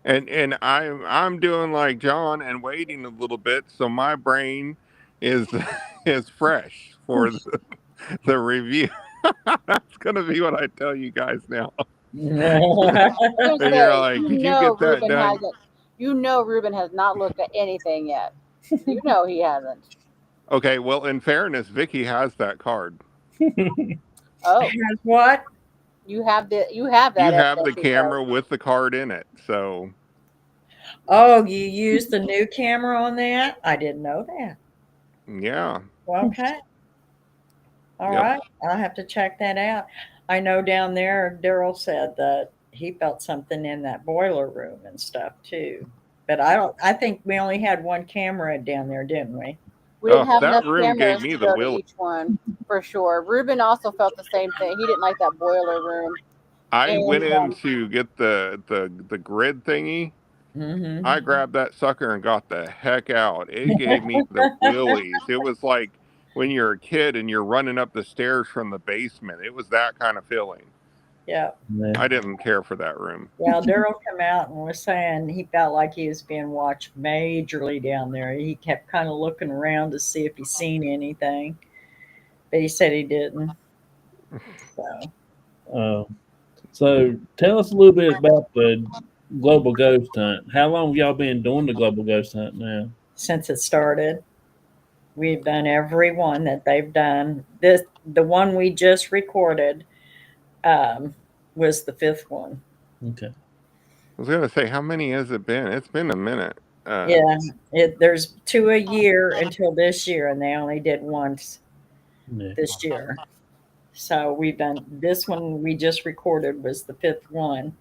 And I'm doing like John and waiting a little bit, so my brain is is fresh for the review. That's gonna be what I tell you guys now. I was And gonna you're say, like, did you get that Ruben done? hasn't. You know Ruben has not looked at anything yet. You know he hasn't. Okay, well, in fairness, Vicky has that card. Oh, Has what? you have You that have the evidence. He says. camera with the card in it, so Oh, you used the new camera on that? I didn't know that. yeah, Okay. All yep. right. I'll have to check that out. I know down there, Daryl said that he felt something in that boiler room and stuff too. But I think we only had one camera down there, didn't we? We didn't Oh, have that enough room gave cameras me to the go to willy. each one for sure. Ruben also felt the same thing. He didn't like that boiler room. I And went in to get the grid thingy. Mm-hmm. I grabbed that sucker and got the heck out. It gave me the willies. It was like when you're a kid and you're running up the stairs from the basement. It was that kind of feeling. Yeah. yeah. I didn't care for that room. Well, Daryl came out and was saying he felt like he was being watched majorly down there. He kept kind of looking around to see if he seen anything, but he said he didn't. So Uh, so tell us a little bit about the global ghost hunt. How long have y'all been doing the global ghost hunt now? since it started, we've done every one that they've done. The one we just recorded um, was the fifth one. Okay. I was gonna say, how many has it been? It's been a minute. Yeah, there's two a year until this year, and they only did once Yeah. this year. So we've done this one we just recorded was the fifth one,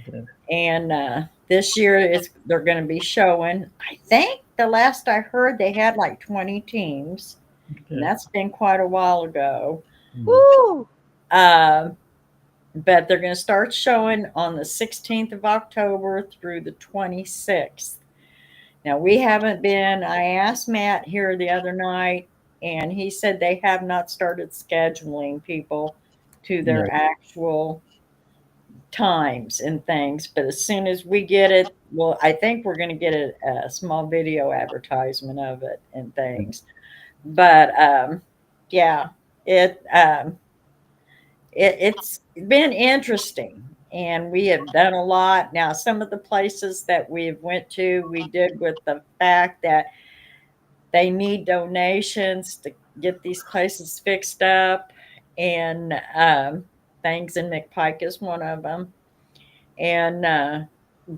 Okay. and this year they're going to be showing. I think the last I heard they had like 20 teams, and Okay. that's been quite a while ago. woo! Um, but they're going to start showing on the 16th of October through the 26th. Now, we haven't been, I asked Matt here the other night, and he said they have not started scheduling people to Yeah. their actual times and things. But as soon as we get it, well, I think we're going to get a small video advertisement of it and things. But yeah, it it's been interesting, and we have done a lot. Now, some of the places that we've went to, we did with the fact that they need donations to get these places fixed up, and things. And McPike is one of them. And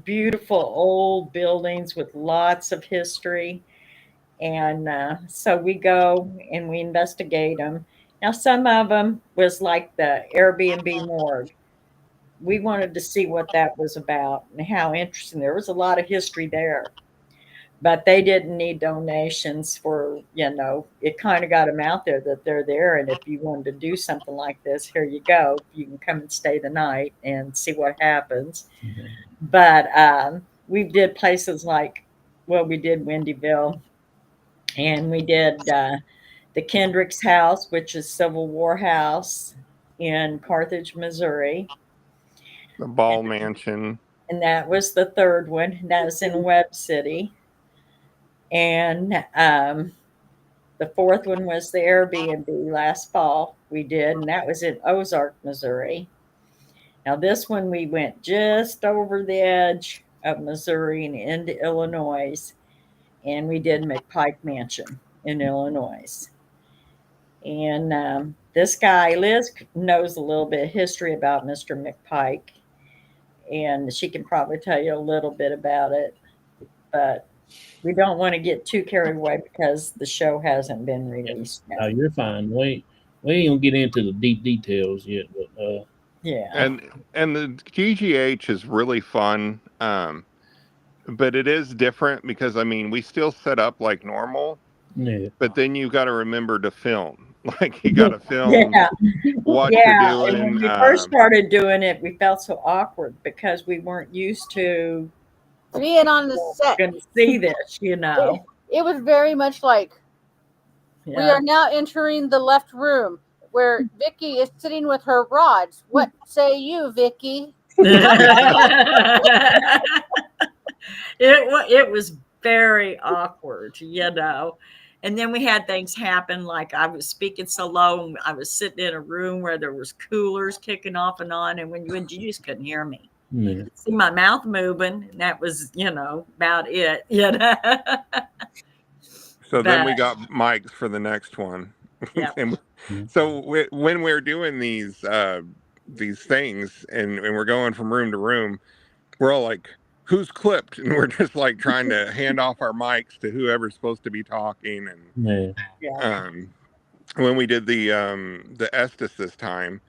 beautiful old buildings with lots of history. And so we go and we investigate them. Now, some of them was like the Airbnb morgue. We wanted to see what that was about and how interesting. There was a lot of history there, but they didn't need donations for, it kind of got them out there that they're there. And if you wanted to do something like this, here you go. You can come and stay the night and see what happens. But we did places like, well, we did Windyville, and we did the Kendricks House, which is Civil War House in Carthage, Missouri. The Ball Mansion. And that was the third one. That was in Webb City. And the fourth one was the Airbnb last fall we did, and that was in Ozark, Missouri. Now, this one we went just over the edge of Missouri and into Illinois, and we did McPike Mansion in Illinois. And this guy, Liz, knows a little bit of history about Mr. McPike, and she can probably tell you a little bit about it. But we don't want to get too carried away because the show hasn't been released yet. Oh, you're fine. We ain't gonna get into the deep details yet, but Yeah. And the GGH is really fun. But it is different because, I mean, we still set up like normal, yeah. but then you got to remember to film. Like, you got to film Yeah. what Yeah. you're And when doing. we first started doing it, we felt so awkward because we weren't used to Being on the set. going to see this, you know. It was very much like we Yeah. are now entering the left room where Vicky is sitting with her rods. What say you, Vicky? It was very awkward, you know. And then we had things happen, like I was speaking so low, and I was sitting in a room where there was coolers kicking off and on, and when you just couldn't hear me. Yeah. See my mouth moving, and that was, about it, you know. So then we got mics for the next one. Yeah. So when we're doing these things and we're going from room to room, we're all like, who's clipped? And we're just like trying to hand off our mics to whoever's supposed to be talking. And when we did the Estes this time,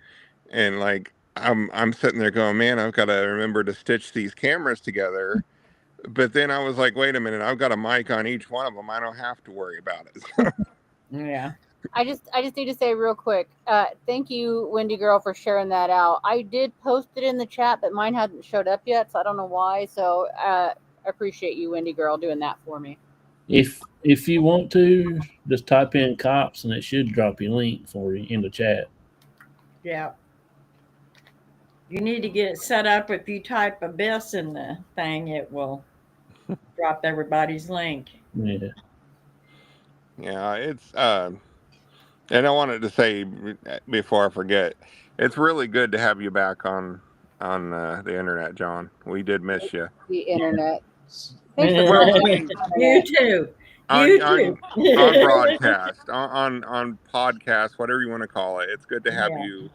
and like I'm sitting there going, man, I've got to remember to stitch these cameras together. But then I was like, wait a minute, I've got a mic on each one of them. I don't have to worry about it. Yeah. I just need to say real quick, thank you, Wendy Girl, for sharing that out. I did post it in the chat, but mine hasn't showed up yet, so I don't know why. So I appreciate you, Wendy Girl, doing that for me. If you want to, just type in C.O.P.S and it should drop your link for you in the chat. Yeah. You need to get it set up. If you type Abyss in the thing, it will drop everybody's link. Yeah. Yeah, it's and I wanted to say before I forget, it's really good to have you back on the internet, John. We did miss you. The internet. You too. On broadcast, on podcast, whatever you want to call it. It's good to have you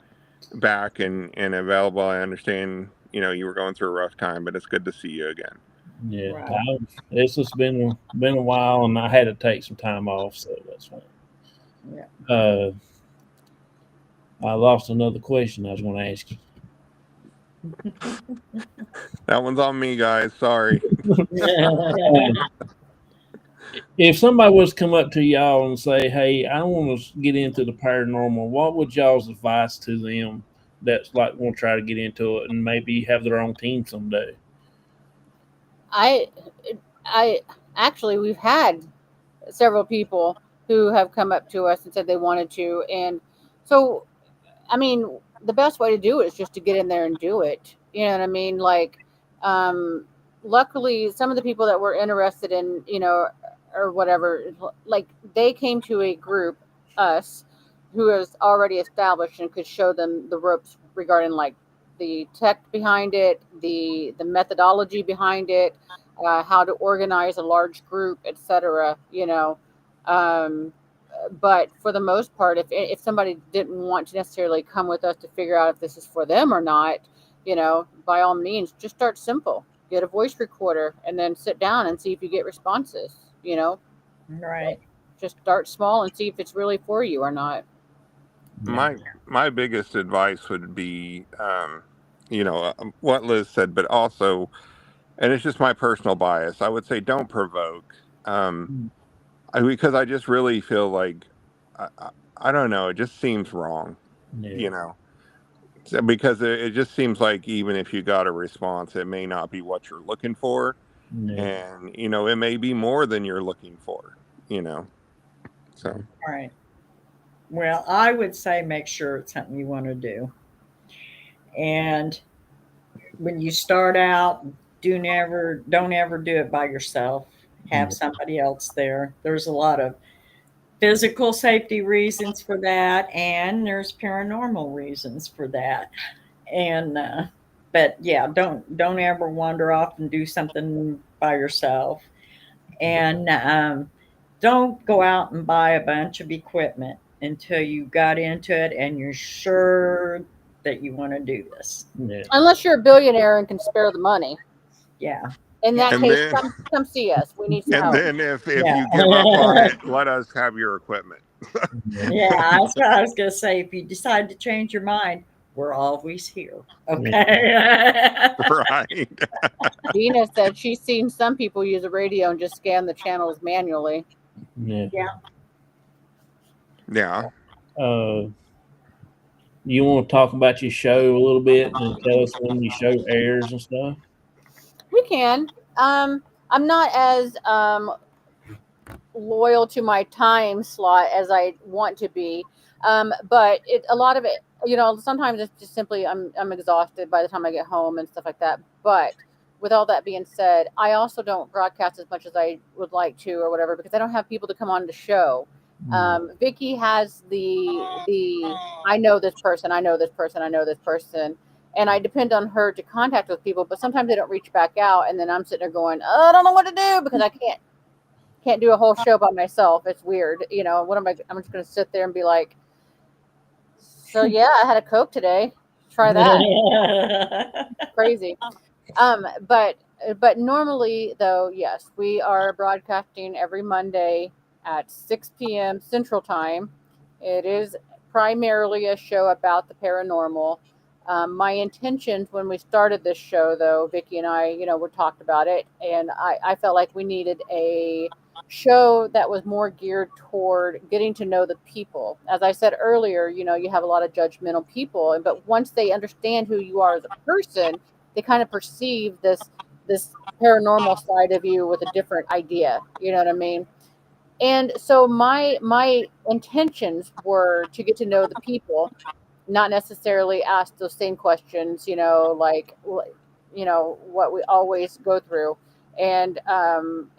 back and available. I understand, you were going through a rough time, but it's good to see you again. Yeah, Right. It's just been a while, and I had to take some time off, so that's fine. Yeah. I lost another question I was going to ask you. That one's on me, guys. Sorry. If somebody was to come up to y'all and say, "Hey, I want to get into the paranormal," what would y'all's advice to them that's like want to try to get into it and maybe have their own team someday? I actually, we've had several people who have come up to us and said they wanted to, and so, I mean, the best way to do it is just to get in there and do it. You know what I mean? Like, luckily, some of the people that were interested in, or whatever, like they came to a group, us, who is already established and could show them the ropes regarding like the tech behind it, the methodology behind it, how to organize a large group, etc. Um, but for the most part, if somebody didn't want to necessarily come with us to figure out if this is for them or not, by all means, just start simple. Get a voice recorder and then sit down and see if you get responses. Right. Just start small and see if it's really for you or not. My biggest advice would be, what Liz said, but also, and it's just my personal bias, I would say don't provoke, because I just really feel like, I don't know, it just seems wrong, Yeah. because it just seems like even if you got a response, it may not be what you're looking for, Yeah. and it may be more than you're looking for, so. Right. Well, I would say make sure it's something you want to do. And when you start out, don't ever do it by yourself. Have Yeah. somebody else there. There's a lot of physical safety reasons for that, and there's paranormal reasons for that. And but yeah, don't ever wander off and do something by yourself. And don't go out and buy a bunch of equipment until you got into it and you're sure that you want to do this. Yeah. Unless you're a billionaire and can spare the money. Yeah. In Yeah. that And case, then come see us. We need some and help. then if Yeah. you give up on it, let us have your equipment. Yeah. Yeah, that's what I was going to say. If you decide to change your mind, we're always here. Yeah. Okay. Right. Dina said she's seen some people use a radio and just scan the channels manually. Yeah. Yeah. Yeah. You want to talk about your show a little bit and tell us when your show airs and stuff? We can. I'm not as loyal to my time slot as I want to be. But a lot of it, sometimes it's just simply I'm exhausted by the time I get home and stuff like that. But with all that being said, I also don't broadcast as much as I would like to or whatever because I don't have people to come on the show. Vicky has the I know this person, I know this person, I know this person, and I depend on her to contact with people. But sometimes they don't reach back out, and then I'm sitting there going, oh, I don't know what to do because I can't do a whole show by myself. It's weird. What am I? I'm just going to sit there and be like, so yeah, I had a Coke today. Try that. Crazy. But normally though, yes, we are broadcasting every Monday at 6 p.m. Central Time. It is primarily a show about the paranormal. My intentions when we started this show, though, Vicki and I, we talked about it, and I felt like we needed a show that was more geared toward getting to know the people. As I said earlier, you have a lot of judgmental people, but once they understand who you are as a person, they kind of perceive this paranormal side of you with a different idea. You know what I mean? And so my intentions were to get to know the people, not necessarily ask those same questions, like what we always go through. And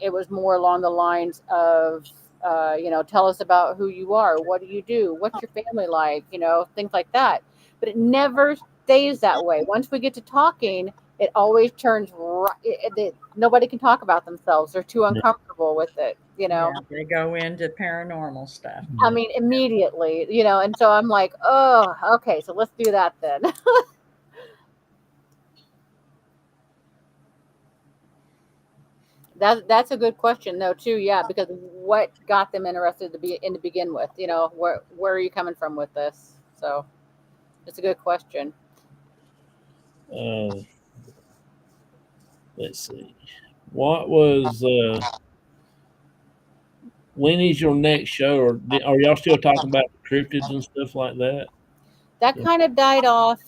it was more along the lines of tell us about who you are, what do you do, what's your family like, things like that. But it never stays that way. Once we get to talking, it always turns right. Nobody can talk about themselves. They're too uncomfortable with it. Yeah, they go into paranormal stuff. I mean, immediately, and so I'm like, oh, okay, so let's do that then. That's a good question though too. Yeah, because what got them interested to begin with? Where are you coming from with this? So it's a good question. Let's see. What was when is your next show, or are y'all still talking about cryptids and stuff like that? That kind of died off.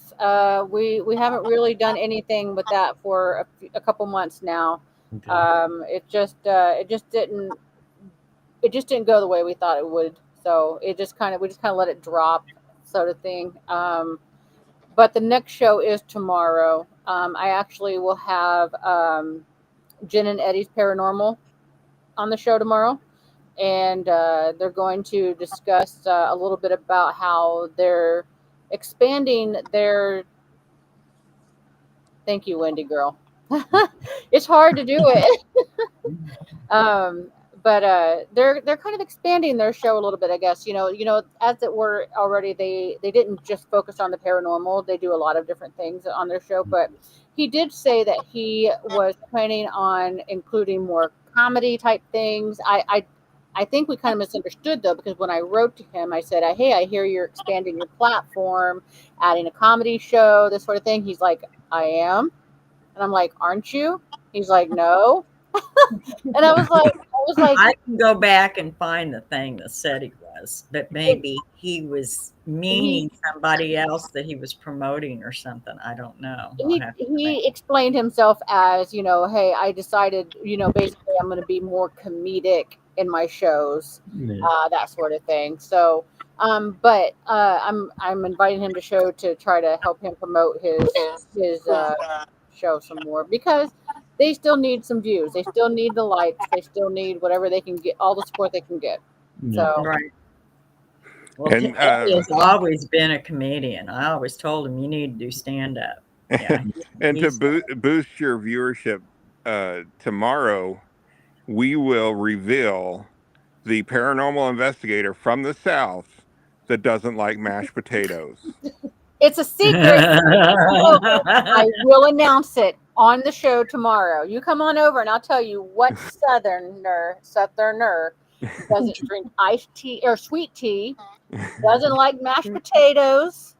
We haven't really done anything with that for a couple months now. Okay. It just didn't go the way we thought it would. So we just kind of let it drop, sort of thing. But the next show is tomorrow. I actually will have Jen and Eddie's Paranormal on the show tomorrow, and they're going to discuss a little bit about how they're expanding their. Thank you, Wendy girl. It's hard to do it. um, but they're kind of expanding their show a little bit, I guess. As it were already, they didn't just focus on the paranormal. They do a lot of different things on their show. But he did say that he was planning on including more comedy type things. I think we kind of misunderstood though, because when I wrote to him, I said, "Hey, I hear you're expanding your platform, adding a comedy show, this sort of thing." He's like, "I am," and I'm like, "Aren't you?" He's like, "No." And I was like, I can go back and find the thing that said he was, but maybe he was meaning somebody else that he was promoting or something. I don't know. he explained himself as, hey, I decided, basically I'm going to be more comedic in my shows, that sort of thing. So, but I'm inviting him to try to help him promote his show some more, because they still need some views. They still need the likes. They still need whatever they can get, all the support they can get. So, right. Well, And he has always been a comedian. I always told him you need to do stand up. Yeah. and to boost your viewership, tomorrow we will reveal the paranormal investigator from the South that doesn't like mashed potatoes. it's a secret. I will announce it on the show tomorrow. You come on over and I'll tell you what southerner doesn't drink iced tea or sweet tea, doesn't like mashed potatoes,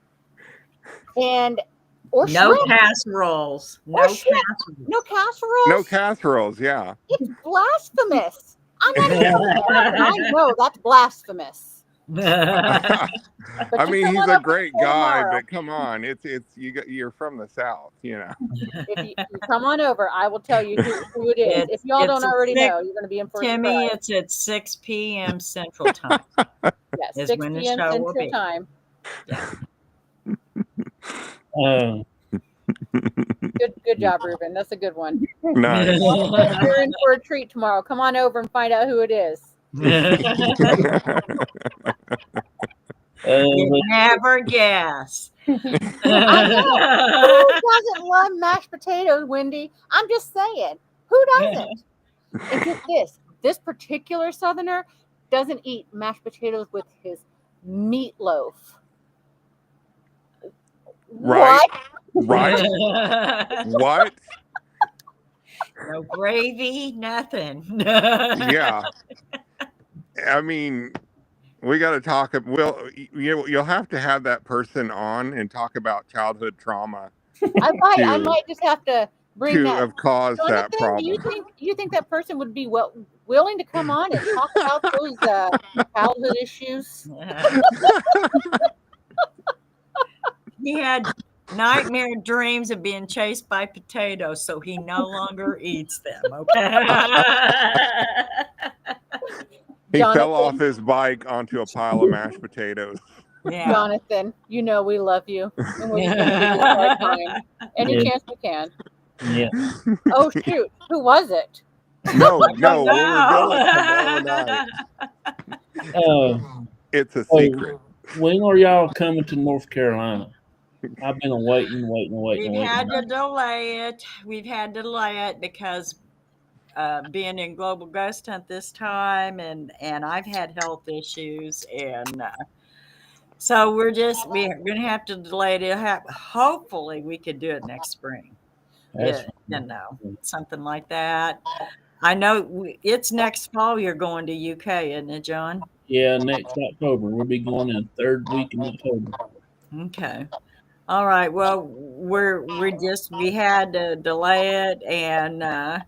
and or no shrimp. casseroles. Or No shrimp. casseroles. No casseroles. No casseroles, yeah. It's blasphemous. I'm not even. I know that's blasphemous. I mean, he's a great guy, but come on, it's you're from the South, If you come on over, I will tell you who it is. If y'all don't already know, you're going to be in for a Timmy, surprise. it's at 6 p.m. Central Time. Yes, 6 p.m. Central Time. Yeah. Good job, Ruben. That's a good one. Nice. You're in for a treat tomorrow. Come on over and find out who it is. You never guess. I know. Who doesn't love mashed potatoes, Wendy? I'm just saying. Who doesn't? And get this. This particular Southerner doesn't eat mashed potatoes with his meatloaf. Right. What? Right. What? No gravy, nothing. Yeah. I mean, we got to talk. You'll have to have that person on and talk about childhood trauma. I might just have to bring that. Have caused Jonathan, that problem. do you think that person would be willing to come on and talk about those childhood issues? He had nightmare dreams of being chased by potatoes, so he no longer eats them. Okay. He fell off his bike onto a pile of mashed potatoes. Yeah. Jonathan, we love you, and we're just going to give you a hard time any chance we can. Yeah. Oh shoot, who was it? No, we're going tomorrow night. It's a secret. When are y'all coming to North Carolina? I've been waiting. We've had to delay it. We've had to delay it because being in Global Ghost Hunt this time, and I've had health issues, and so we're going to have to delay it. Hopefully, we could do it next spring. Something like that. I know it's next fall. You're going to UK, isn't it, John? Yeah, next October. We'll be going in the third week in October. Okay. All right. Well, we had to delay it and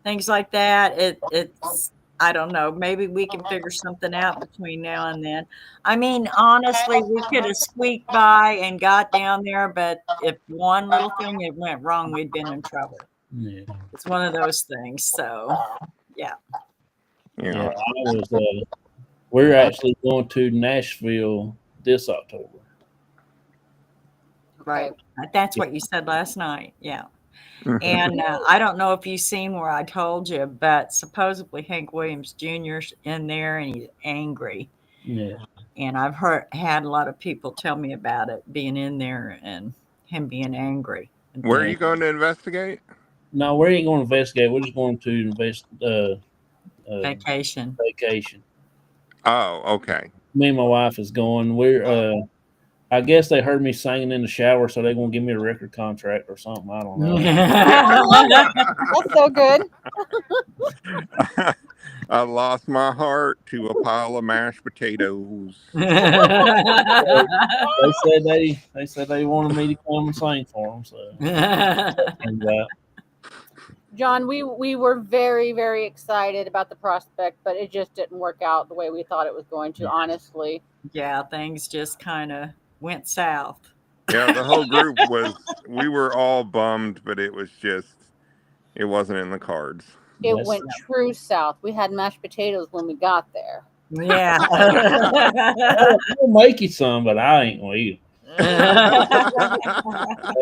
things like that. It's I don't know. Maybe we can figure something out between now and then. I mean, honestly, we could have squeaked by and got down there, but if one little thing had went wrong, we'd been in trouble. Yeah. It's one of those things. So, yeah. Yeah. We're actually going to Nashville this October. Right. That's what you said last night. Yeah. Mhm. And I don't know if you've seen where I told you, but supposedly Hank Williams Jr.'s in there and he's angry. Yeah. And I've had a lot of people tell me about it being in there and him being angry and Where are Yeah. you things. going to investigate? No, we ain't going to investigate. We're just going to Vacation. vacation. Oh, okay. Me and my wife is going. I guess they heard me singing in the shower, so they're gonna give me a record contract or something. I don't know. I love it. That's so good. I lost my heart to a pile of mashed potatoes. They said they wanted me to come and sing for them. So and that. John, we were very, very excited about the prospect, but it just didn't work out the way we thought it was going to, honestly. Yeah, things just kind of went south. Yeah, the whole group we were all bummed, but it wasn't in the cards. It That's went true south. We had mashed potatoes when we got there. Yeah. I'll make you some, but I ain't gonna eat them. That's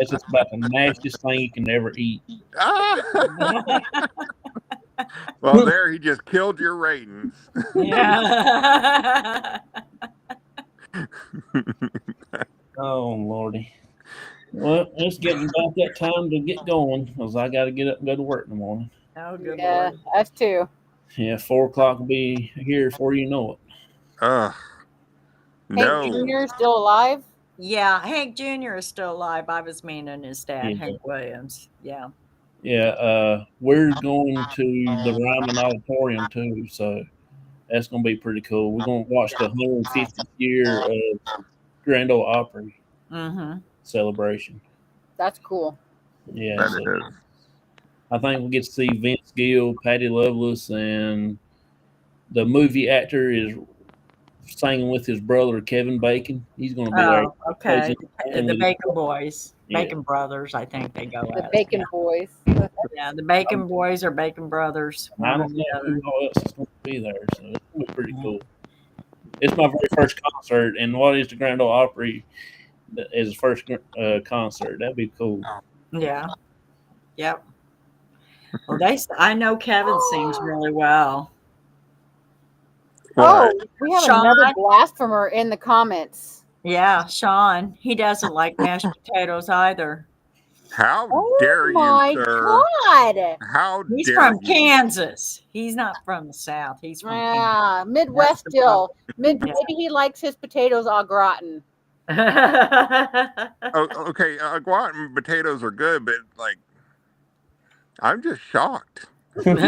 just about the nastiest thing you can ever eat. Well, there he just killed your ratings. Yeah. Oh lordy. Well, it's getting about that time to get going because I got to get up and go to work in the morning. Oh, good Yeah, Lord. us too. Yeah, 4 o'clock will be here before you know it. Ugh. Hank No. Jr. still alive? Yeah, Hank Jr. is still alive. I was meaning his dad, Yeah. Hank Williams. Yeah. Yeah, we're going to the Ryman Auditorium too, so that's going to be pretty cool. We're going to watch the 150th year of Grand Ole Opry Mm-hmm. celebration. That's cool. Yeah, That so it is. I think we'll get to see Vince Gill, Patty Loveless, and the movie actor is singing with his brother Kevin Bacon. He's going to be there. Oh, okay. The With Bacon Boys, Yeah. Bacon Brothers, I think they go The as. Bacon Yeah. Boys. Yeah, the Bacon Boys or Bacon Brothers. I One or don't the know other. who all else is going to be there, so it's going to be pretty cool. It's my very first concert, and what is the Grand Ole Opry as his first concert? That'd be cool. Yeah. Yep. Well, I know Kevin sings really well. Oh, What? we have Sean? another blasphemer in the comments. Yeah, Sean. He doesn't like mashed potatoes either. How Oh dare you, my sir? God. How He's dare from you? Kansas. He's not from the South. He's from Yeah, Midwest That's the problem. still. Maybe he likes his potatoes au gratin. Kansas. Oh, okay, guac potatoes are good, but like, I'm just shocked. There's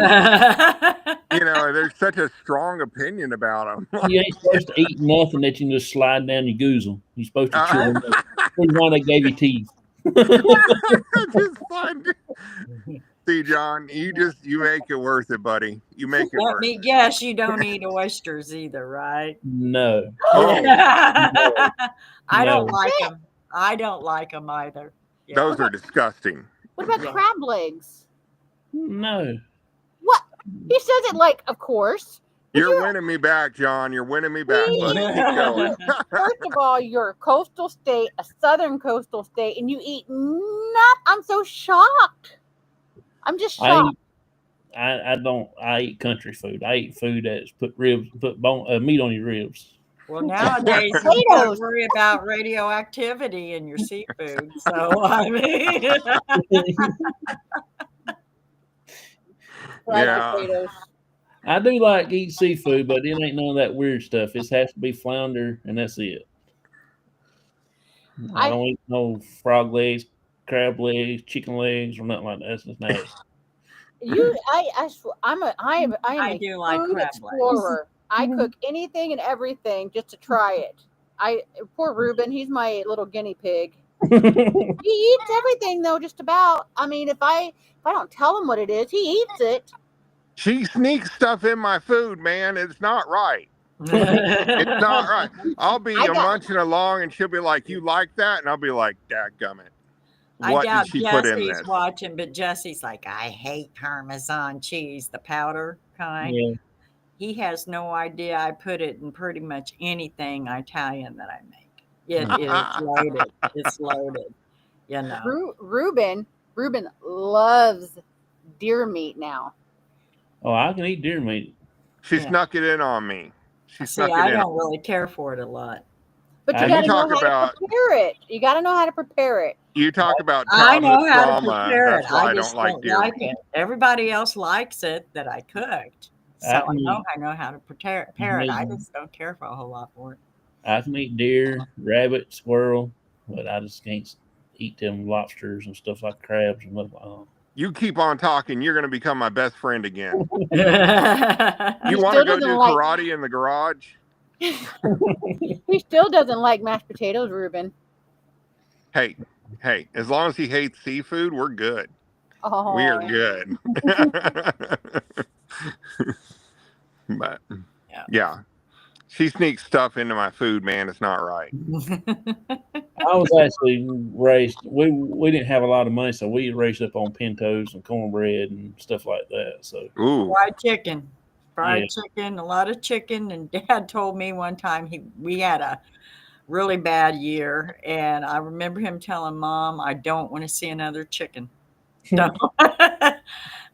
such a strong opinion about them. You ain't supposed to eat nothing that you can just slide down your goozle. You're supposed to chew them up. That's why they gave you teeth. Just fun. See, John, you make it worth it, buddy. You make it Let worth me it. guess, you don't eat oysters either, right? No. Oh, I don't No. like them. I don't like them either. Yeah. those are disgusting. What about Yeah. crab legs? No. What? He says it like, of course. But You're winning me back, John. You're winning me back, buddy. Keep going. First of all, you're a coastal state, a southern coastal state, and you eat nut. I'm so shocked. I'm just shocked. I eat country food. I eat food that's put meat on your ribs. Well, nowadays you Potatoes. don't worry about radioactivity in your seafood. So I mean, Fried Yeah. potatoes. I do like eat seafood, but it ain't none of that weird stuff. It has to be flounder, and that's it. I don't eat no frog legs, crab legs, chicken legs, or nothing like that. That's just nasty. I am I a do like food crab explorer. I cook anything and everything just to try it. Poor Ruben, he's my little guinea pig. He eats everything though, just about. I mean, if I don't tell him what it is, he eats it. She sneaks stuff in my food, man. It's not right. It's not right. I'll be munching along and she'll be like, "You like that?" And I'll be like, "Dadgummit. I What doubt did she put in Jesse's this?" watching, but Jesse's like, I hate Parmesan cheese, the powder kind. Yeah. He has no idea I put it in pretty much anything Italian that I make. It is loaded. It's loaded. you know. Ruben loves deer meat now. Oh, I can eat deer meat. She Yeah. snuck it in on me. She See, snuck it I in. don't really care for it a lot. But you I You got to can, know talk how to about prepare it. You got to know how to prepare it. I childhood know how to trauma. prepare it. That's why I I don't just like don't deer like meat. it. Everybody else likes it that I cooked. So I can eat, I know how to prepare it. I just don't care for a whole lot for it. I can eat deer, rabbit, squirrel, but I just can't eat them lobsters and stuff like crabs and stuff like that. You keep on talking, you're going to become my best friend again. He You want to still go doesn't do like. karate in the garage? He still doesn't like mashed potatoes, Ruben. Hey, as long as he hates seafood, we're good. We are Oh, good. But Yeah. yeah, she sneaks stuff into my food, man. It's not right. I was actually raised. We didn't have a lot of money, so we raised up on pintos and cornbread and stuff like that. So Ooh, Fried chicken. yeah, Fried chicken, a lot of chicken. And Dad told me one time we had a really bad year, and I remember him telling Mom, "I don't want to see another chicken." No.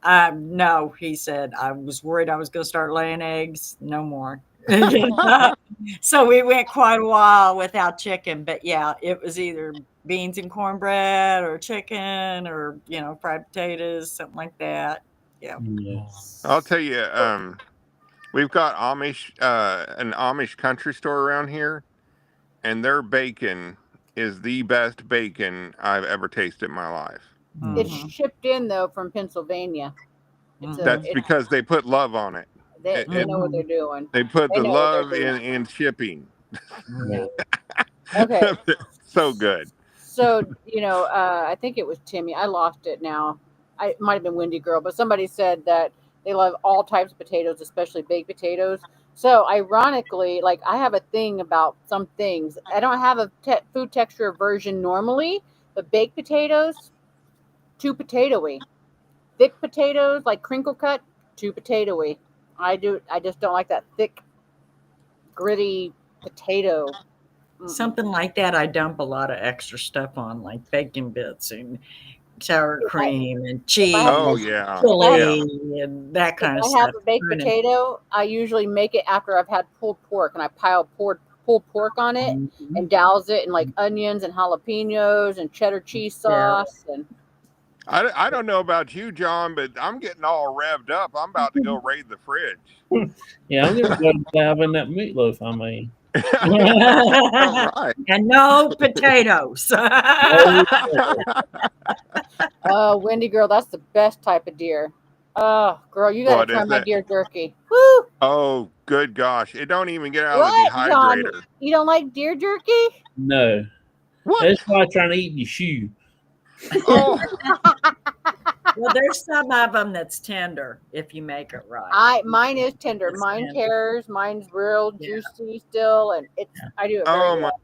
No, he said, I was worried I was going to start laying eggs. No more. So we went quite a while without chicken, but yeah, it was either beans and cornbread or chicken or, fried potatoes, something like that. Yeah. yeah. I'll tell you. We've got an Amish country store around here, and their bacon is the best bacon I've ever tasted in my life. it's Mhm. shipped in though from Pennsylvania. Mhm. That's because they put love on it. They It know what they're Mhm. doing. They put They the know what they're love doing. in shipping. Yeah. Okay, So good. so I think it was Timmy. I lost it now. It might have been Windy Girl, but somebody said that they love all types of potatoes, especially baked potatoes. So ironically, like I have a thing about some things. I don't have a food texture aversion normally, but baked potatoes, too potatoey. Thick potatoes, like crinkle cut, too potatoey. I just don't like that thick, gritty potato. Mm-mm. Something like that, I dump a lot of extra stuff on, like bacon bits and sour If I cream and if I have Oh cheese, yeah, if I have yeah. chili, and that if kind of I have stuff. a baked potato, I usually make it after I've had pulled pork, and I pile pulled pork on it Mhm. and douse it in like onions and jalapenos and cheddar cheese Yeah. sauce and I don't know about you, John, but I'm getting all revved up. I'm about to go raid the fridge. Yeah, I'm gonna go dive in that meatloaf. I mean, All right. And no potatoes. oh, Wendy girl, that's the best type of deer. Oh, girl, you got to What try is my it? deer jerky. Woo! Oh, good gosh. It don't even get out of the What, John? dehydrator. You don't like deer jerky? no, What? that's like trying to eat your shoe. Oh, Well, there's some of them that's tender if you make it right. Mine is tender. It's Mine tender. cares. Mine's real Yeah. juicy still, and I do it very oh my. well.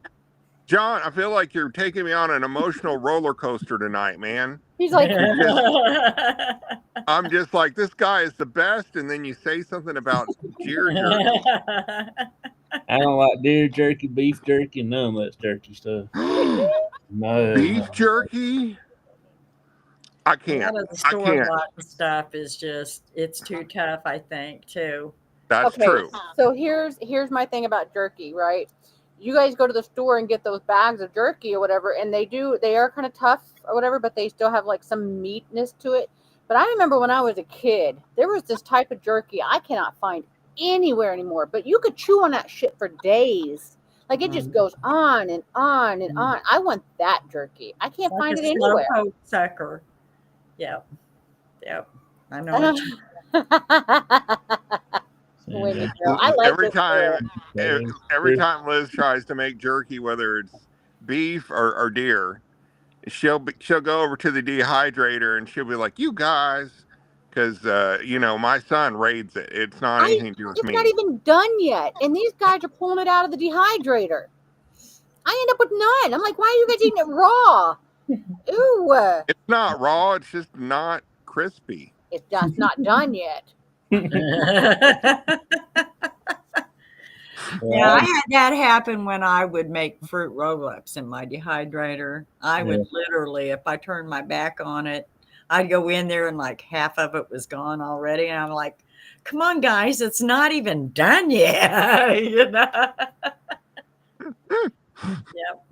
John, I feel like you're taking me on an emotional roller coaster tonight, man. He's like, I'm just like, this guy is the best, and then you say something about deer jerky. I don't like deer jerky, beef jerky, none of that jerky stuff. No, Beef jerky? I A can't. lot of the I store can't. bought stuff is it's too tough, I think, too. That's okay, true. so here's my thing about jerky, right? You guys go to the store and get those bags of jerky or whatever, and they are kind of tough or whatever, but they still have like some meatness to it. But I remember when I was a kid, there was this type of jerky I cannot find anywhere anymore. But you could chew on that shit for days. Like it just goes on and on and on. I want that jerky. I can't Like find a it slow anywhere. poke sucker. Yep. Yep. I know what you Wendy girl, I like Every this girl. time Liz tries to make jerky, whether it's beef or deer, she'll go over to the dehydrator and she'll be like, "You guys," because my son raids it. It's not anything to do with It's not me. even done yet, and these guys are pulling it out of the dehydrator. I end up with none. I'm like, why are you guys eating it raw? Ooh, It's not raw. It's just not crispy. it's just not done yet. Yeah, I Well, had that happen when I would make fruit roll-ups in my dehydrator. I yeah. would literally, if I turned my back on it, I'd go in there and like half of it was gone already. And I'm like, come on, guys, it's not even done yet. Yep.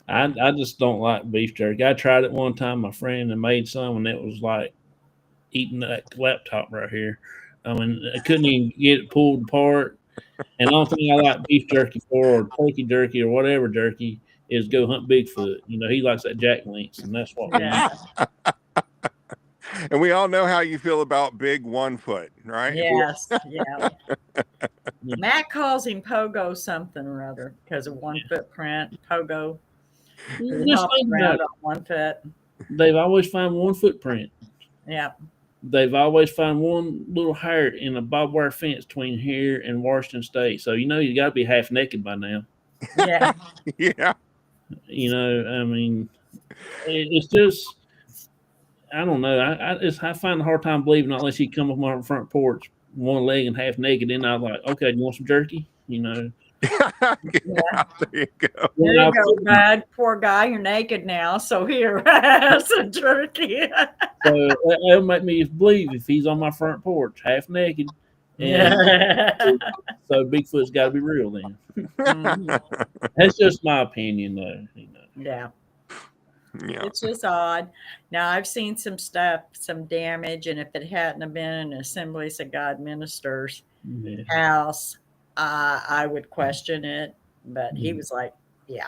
I just don't like beef jerky. I tried it one time. My friend and made some, and it was like eating that laptop right here. I mean, I couldn't even get it pulled apart. And the only thing I like beef jerky for, or turkey jerky, or whatever jerky, is go hunt Bigfoot. You know, he likes that Jack Links, and that's what we Yeah. use. And we all know how you feel about big 1 foot, right? Yes. Yeah. Yeah. Matt calls him Pogo something or other because of 1 footprint. Pogo. He Just hops think about around it. on 1 foot. They've always found one footprint. Yeah. They've always found one little hair in a barbed wire fence between here and Washington State. So you know you got to be half naked by now. Yeah. Yeah. You know, I mean, it's just I don't know. I find a hard time believing unless he come up on our front porch, one leg and half naked. Then I'm like, okay, do you want some jerky? You know. Yeah. There you go. There you go, bud. Poor guy, you're naked now. So here, some jerky. So that'll make me believe if he's on my front porch, half naked, and so Bigfoot's got to be real. Then Mhm. that's just my opinion, though. You know. Yeah. Yeah. It's just odd. Now I've seen some stuff, some damage, and if it hadn't have been an Assemblies of God minister's Yeah. house, I would question it. But he was like, "Yeah,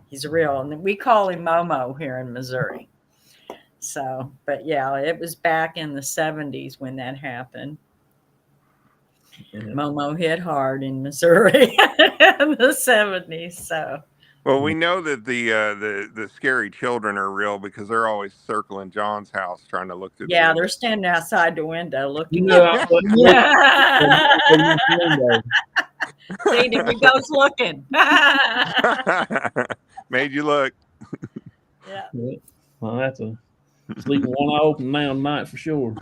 he's real," and we call him Momo here in Missouri. So, but yeah, it was back in the 70s when that happened. Yeah. Momo hit hard in Missouri in the 70s. So, Well, we know that the scary children are real because they're always circling John's house trying to look through the yeah, window. they're standing outside the window You looking. know, I, Yeah. window. See, there he goes looking. Made you look. Yeah. Well, that's a sleeping one eye open now night for sure.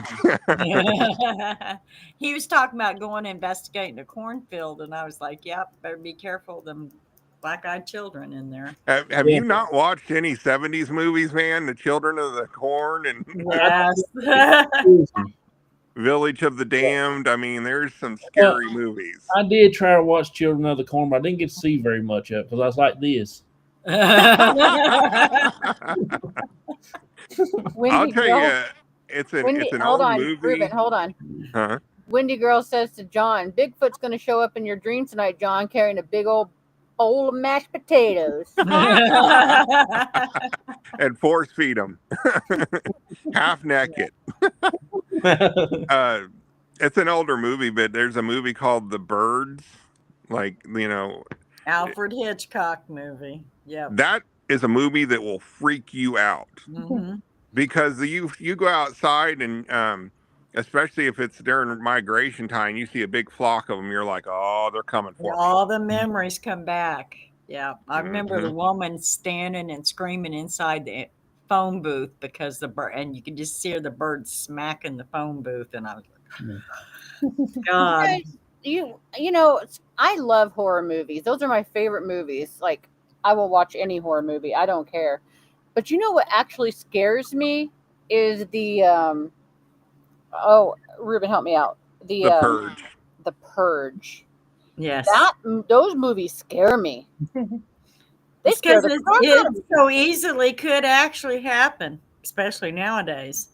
He was talking about going to investigate in a cornfield, and I was like, "Yep, better be careful of them black-eyed children in there." Have Yeah. you not watched any 70s movies, man? The Children of the Corn and Yes. Village of the Damned. I mean, there's some scary movies. I did try to watch Children of the Corn, but I didn't get to see very much of it because I was like this. I'll tell you, it's an hold old on, movie. Ruben, hold on. Huh? Windy Girl says to John, Bigfoot's going to show up in your dreams tonight, John, carrying a big old bowl of mashed potatoes. And force feed them, half naked. It's an older movie, but there's a movie called The Birds. Like, you know, Alfred Hitchcock movie. Yep. that is a movie that will freak you out Mhm. because you go outside and especially if it's during migration time, you see a big flock of them. You're like, oh, they're coming for me. All the memories come back. Yeah, I remember the Mhm. woman standing and screaming inside the phone booth because the bird, and you could just hear the bird smacking the phone booth, and I was like, God. Guys, you know, I love horror movies. Those are my favorite movies. Like, I will watch any horror movie. I don't care. But you know what actually scares me is the oh, Ruben, help me out. The Purge. The Purge. Yes. Those movies scare me. They It's scare because the crap out of it me. so easily could actually happen, especially nowadays.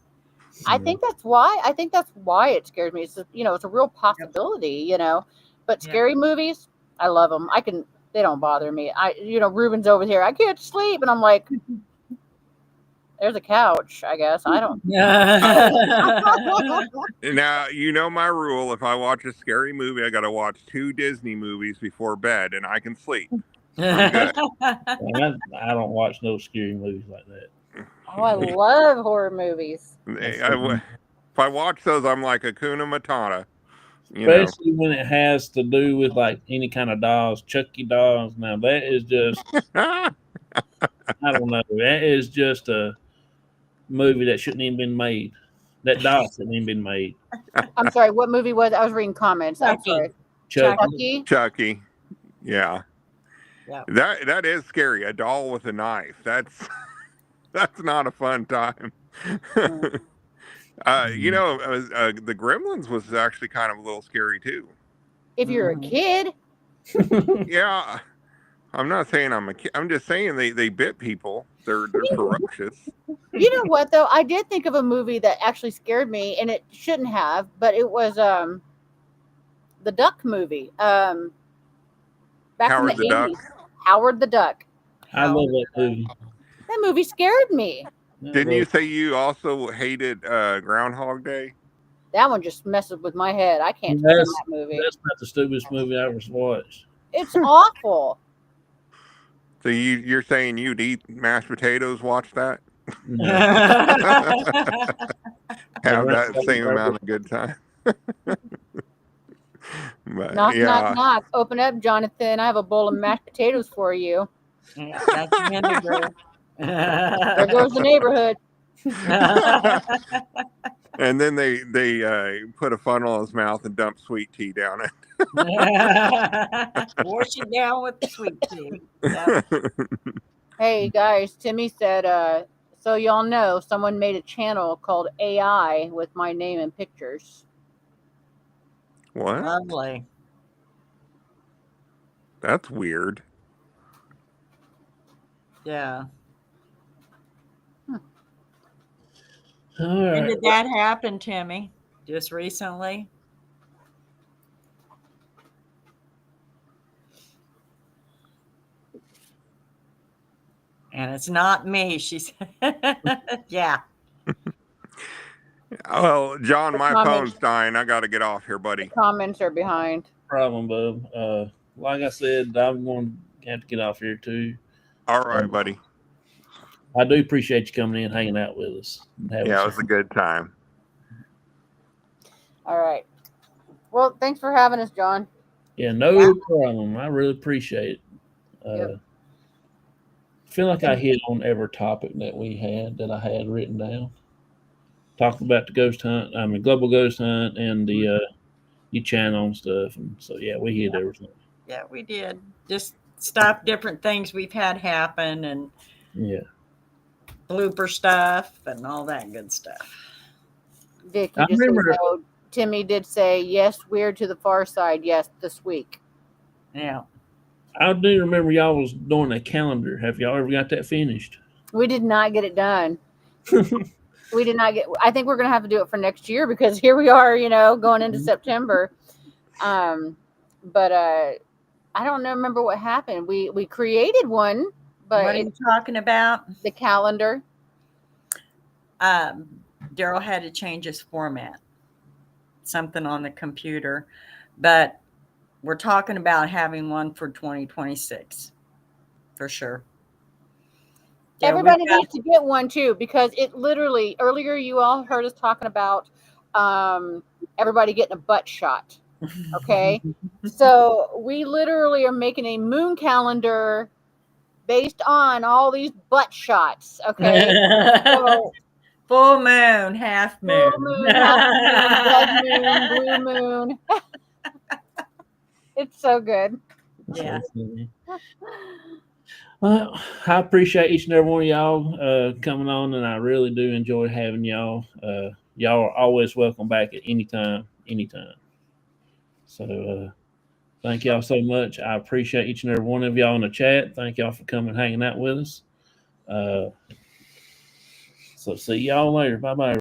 I think that's why. I think that's why it scares me. It's it's a real possibility. But Yep. scary movies, I love them. They don't bother me. Ruben's over here. I can't sleep, and I'm like, there's a couch. I guess I don't. Now, you know my rule. If I watch a scary movie, I got to watch 2 Disney movies before bed, and I can sleep. I'm good. I don't watch no scary movies like that. Oh, I love horror movies. If I watch those, I'm like Hakuna Matata. Especially when it has to do with like any kind of dolls, Chucky dolls. Now that is just I don't know. That is just a movie that shouldn't even been made. That doll shouldn't even been made. I'm sorry. What movie was it? I was reading comments. I'm Chucky. sorry. Chucky. Chucky. Chucky. Yeah. Yeah. That is scary. A doll with a knife. That's not a fun time. Mm. The Gremlins was actually kind of a little scary too. If you're a Mhm. kid, Yeah, I'm not saying I'm a kid. I'm just saying they bit people. They're ferocious. you know what though? I did think of a movie that actually scared me, and it shouldn't have, but it was the Duck movie. Back in the Howard the Duck. 80s. Howard the Duck. I love that movie. That movie scared me. Didn't you say you also hated Groundhog Day? That one just messes with my head. I can't stand That's that movie. that's not the stupidest movie I ever watched. It's awful. So you're saying you'd eat mashed potatoes? Watch that. No. Have that same amount of good time. But Knock, yeah, knock, knock. Open up, Jonathan. I have a bowl of mashed potatoes for you. Yeah, that's vinegar. There goes the neighborhood. and then they put a funnel in his mouth and dump sweet tea down it. Wash it down with the sweet tea. Yep. Hey, guys. Timmy said, so y'all know, someone made a channel called AI with my name and pictures. What? Lovely. That's weird. Yeah. All When right. did that happen, Timmy? Just recently? And it's not me, she said. Yeah. Well, John, my comments- phone's dying. I got to get off here, buddy. Comments are behind. Problem, bub. Like I said, I'm going to have to get off here too. All right, buddy. I do appreciate you coming in, hanging out with us. And having Yeah, it some was a good time. All right. Well, thanks for having us, John. Yeah, no problem. I really appreciate it. Yep. I feel like I hit on every topic that I had written down. Talked about the ghost hunt, global ghost hunt, and the your channel and stuff. And so yeah, we hit everything. Yeah, we did. Just stop different things we've had happen and Yeah. blooper stuff and all that good stuff. Vic, I you just remember- said no. Timmy did say yes, weird to the far side. Yes, this week. Yeah. I do remember y'all was doing a calendar. Have y'all ever got that finished? We did not get it done. We did not get. I think we're gonna have to do it for next year because here we are, going into September. But I don't remember what happened. We created one, but What are you talking about? the calendar. Daryl had to change his format, something on the computer, but we're talking about having one for 2026 for sure. Yeah, Everybody needs to get one too because it literally earlier you all heard us talking about everybody getting a butt shot. Okay, so we literally are making a moon calendar based on all these butt shots. Okay, so full moon, half moon, full moon, half moon, blood moon, blue moon. It's so good. Yeah. Well, I appreciate each and every one of y'all coming on, and I really do enjoy having y'all. Y'all are always welcome back at any time. So thank y'all so much. I appreciate each and every one of y'all in the chat. Thank y'all for coming, hanging out with us. So see y'all later. Bye bye.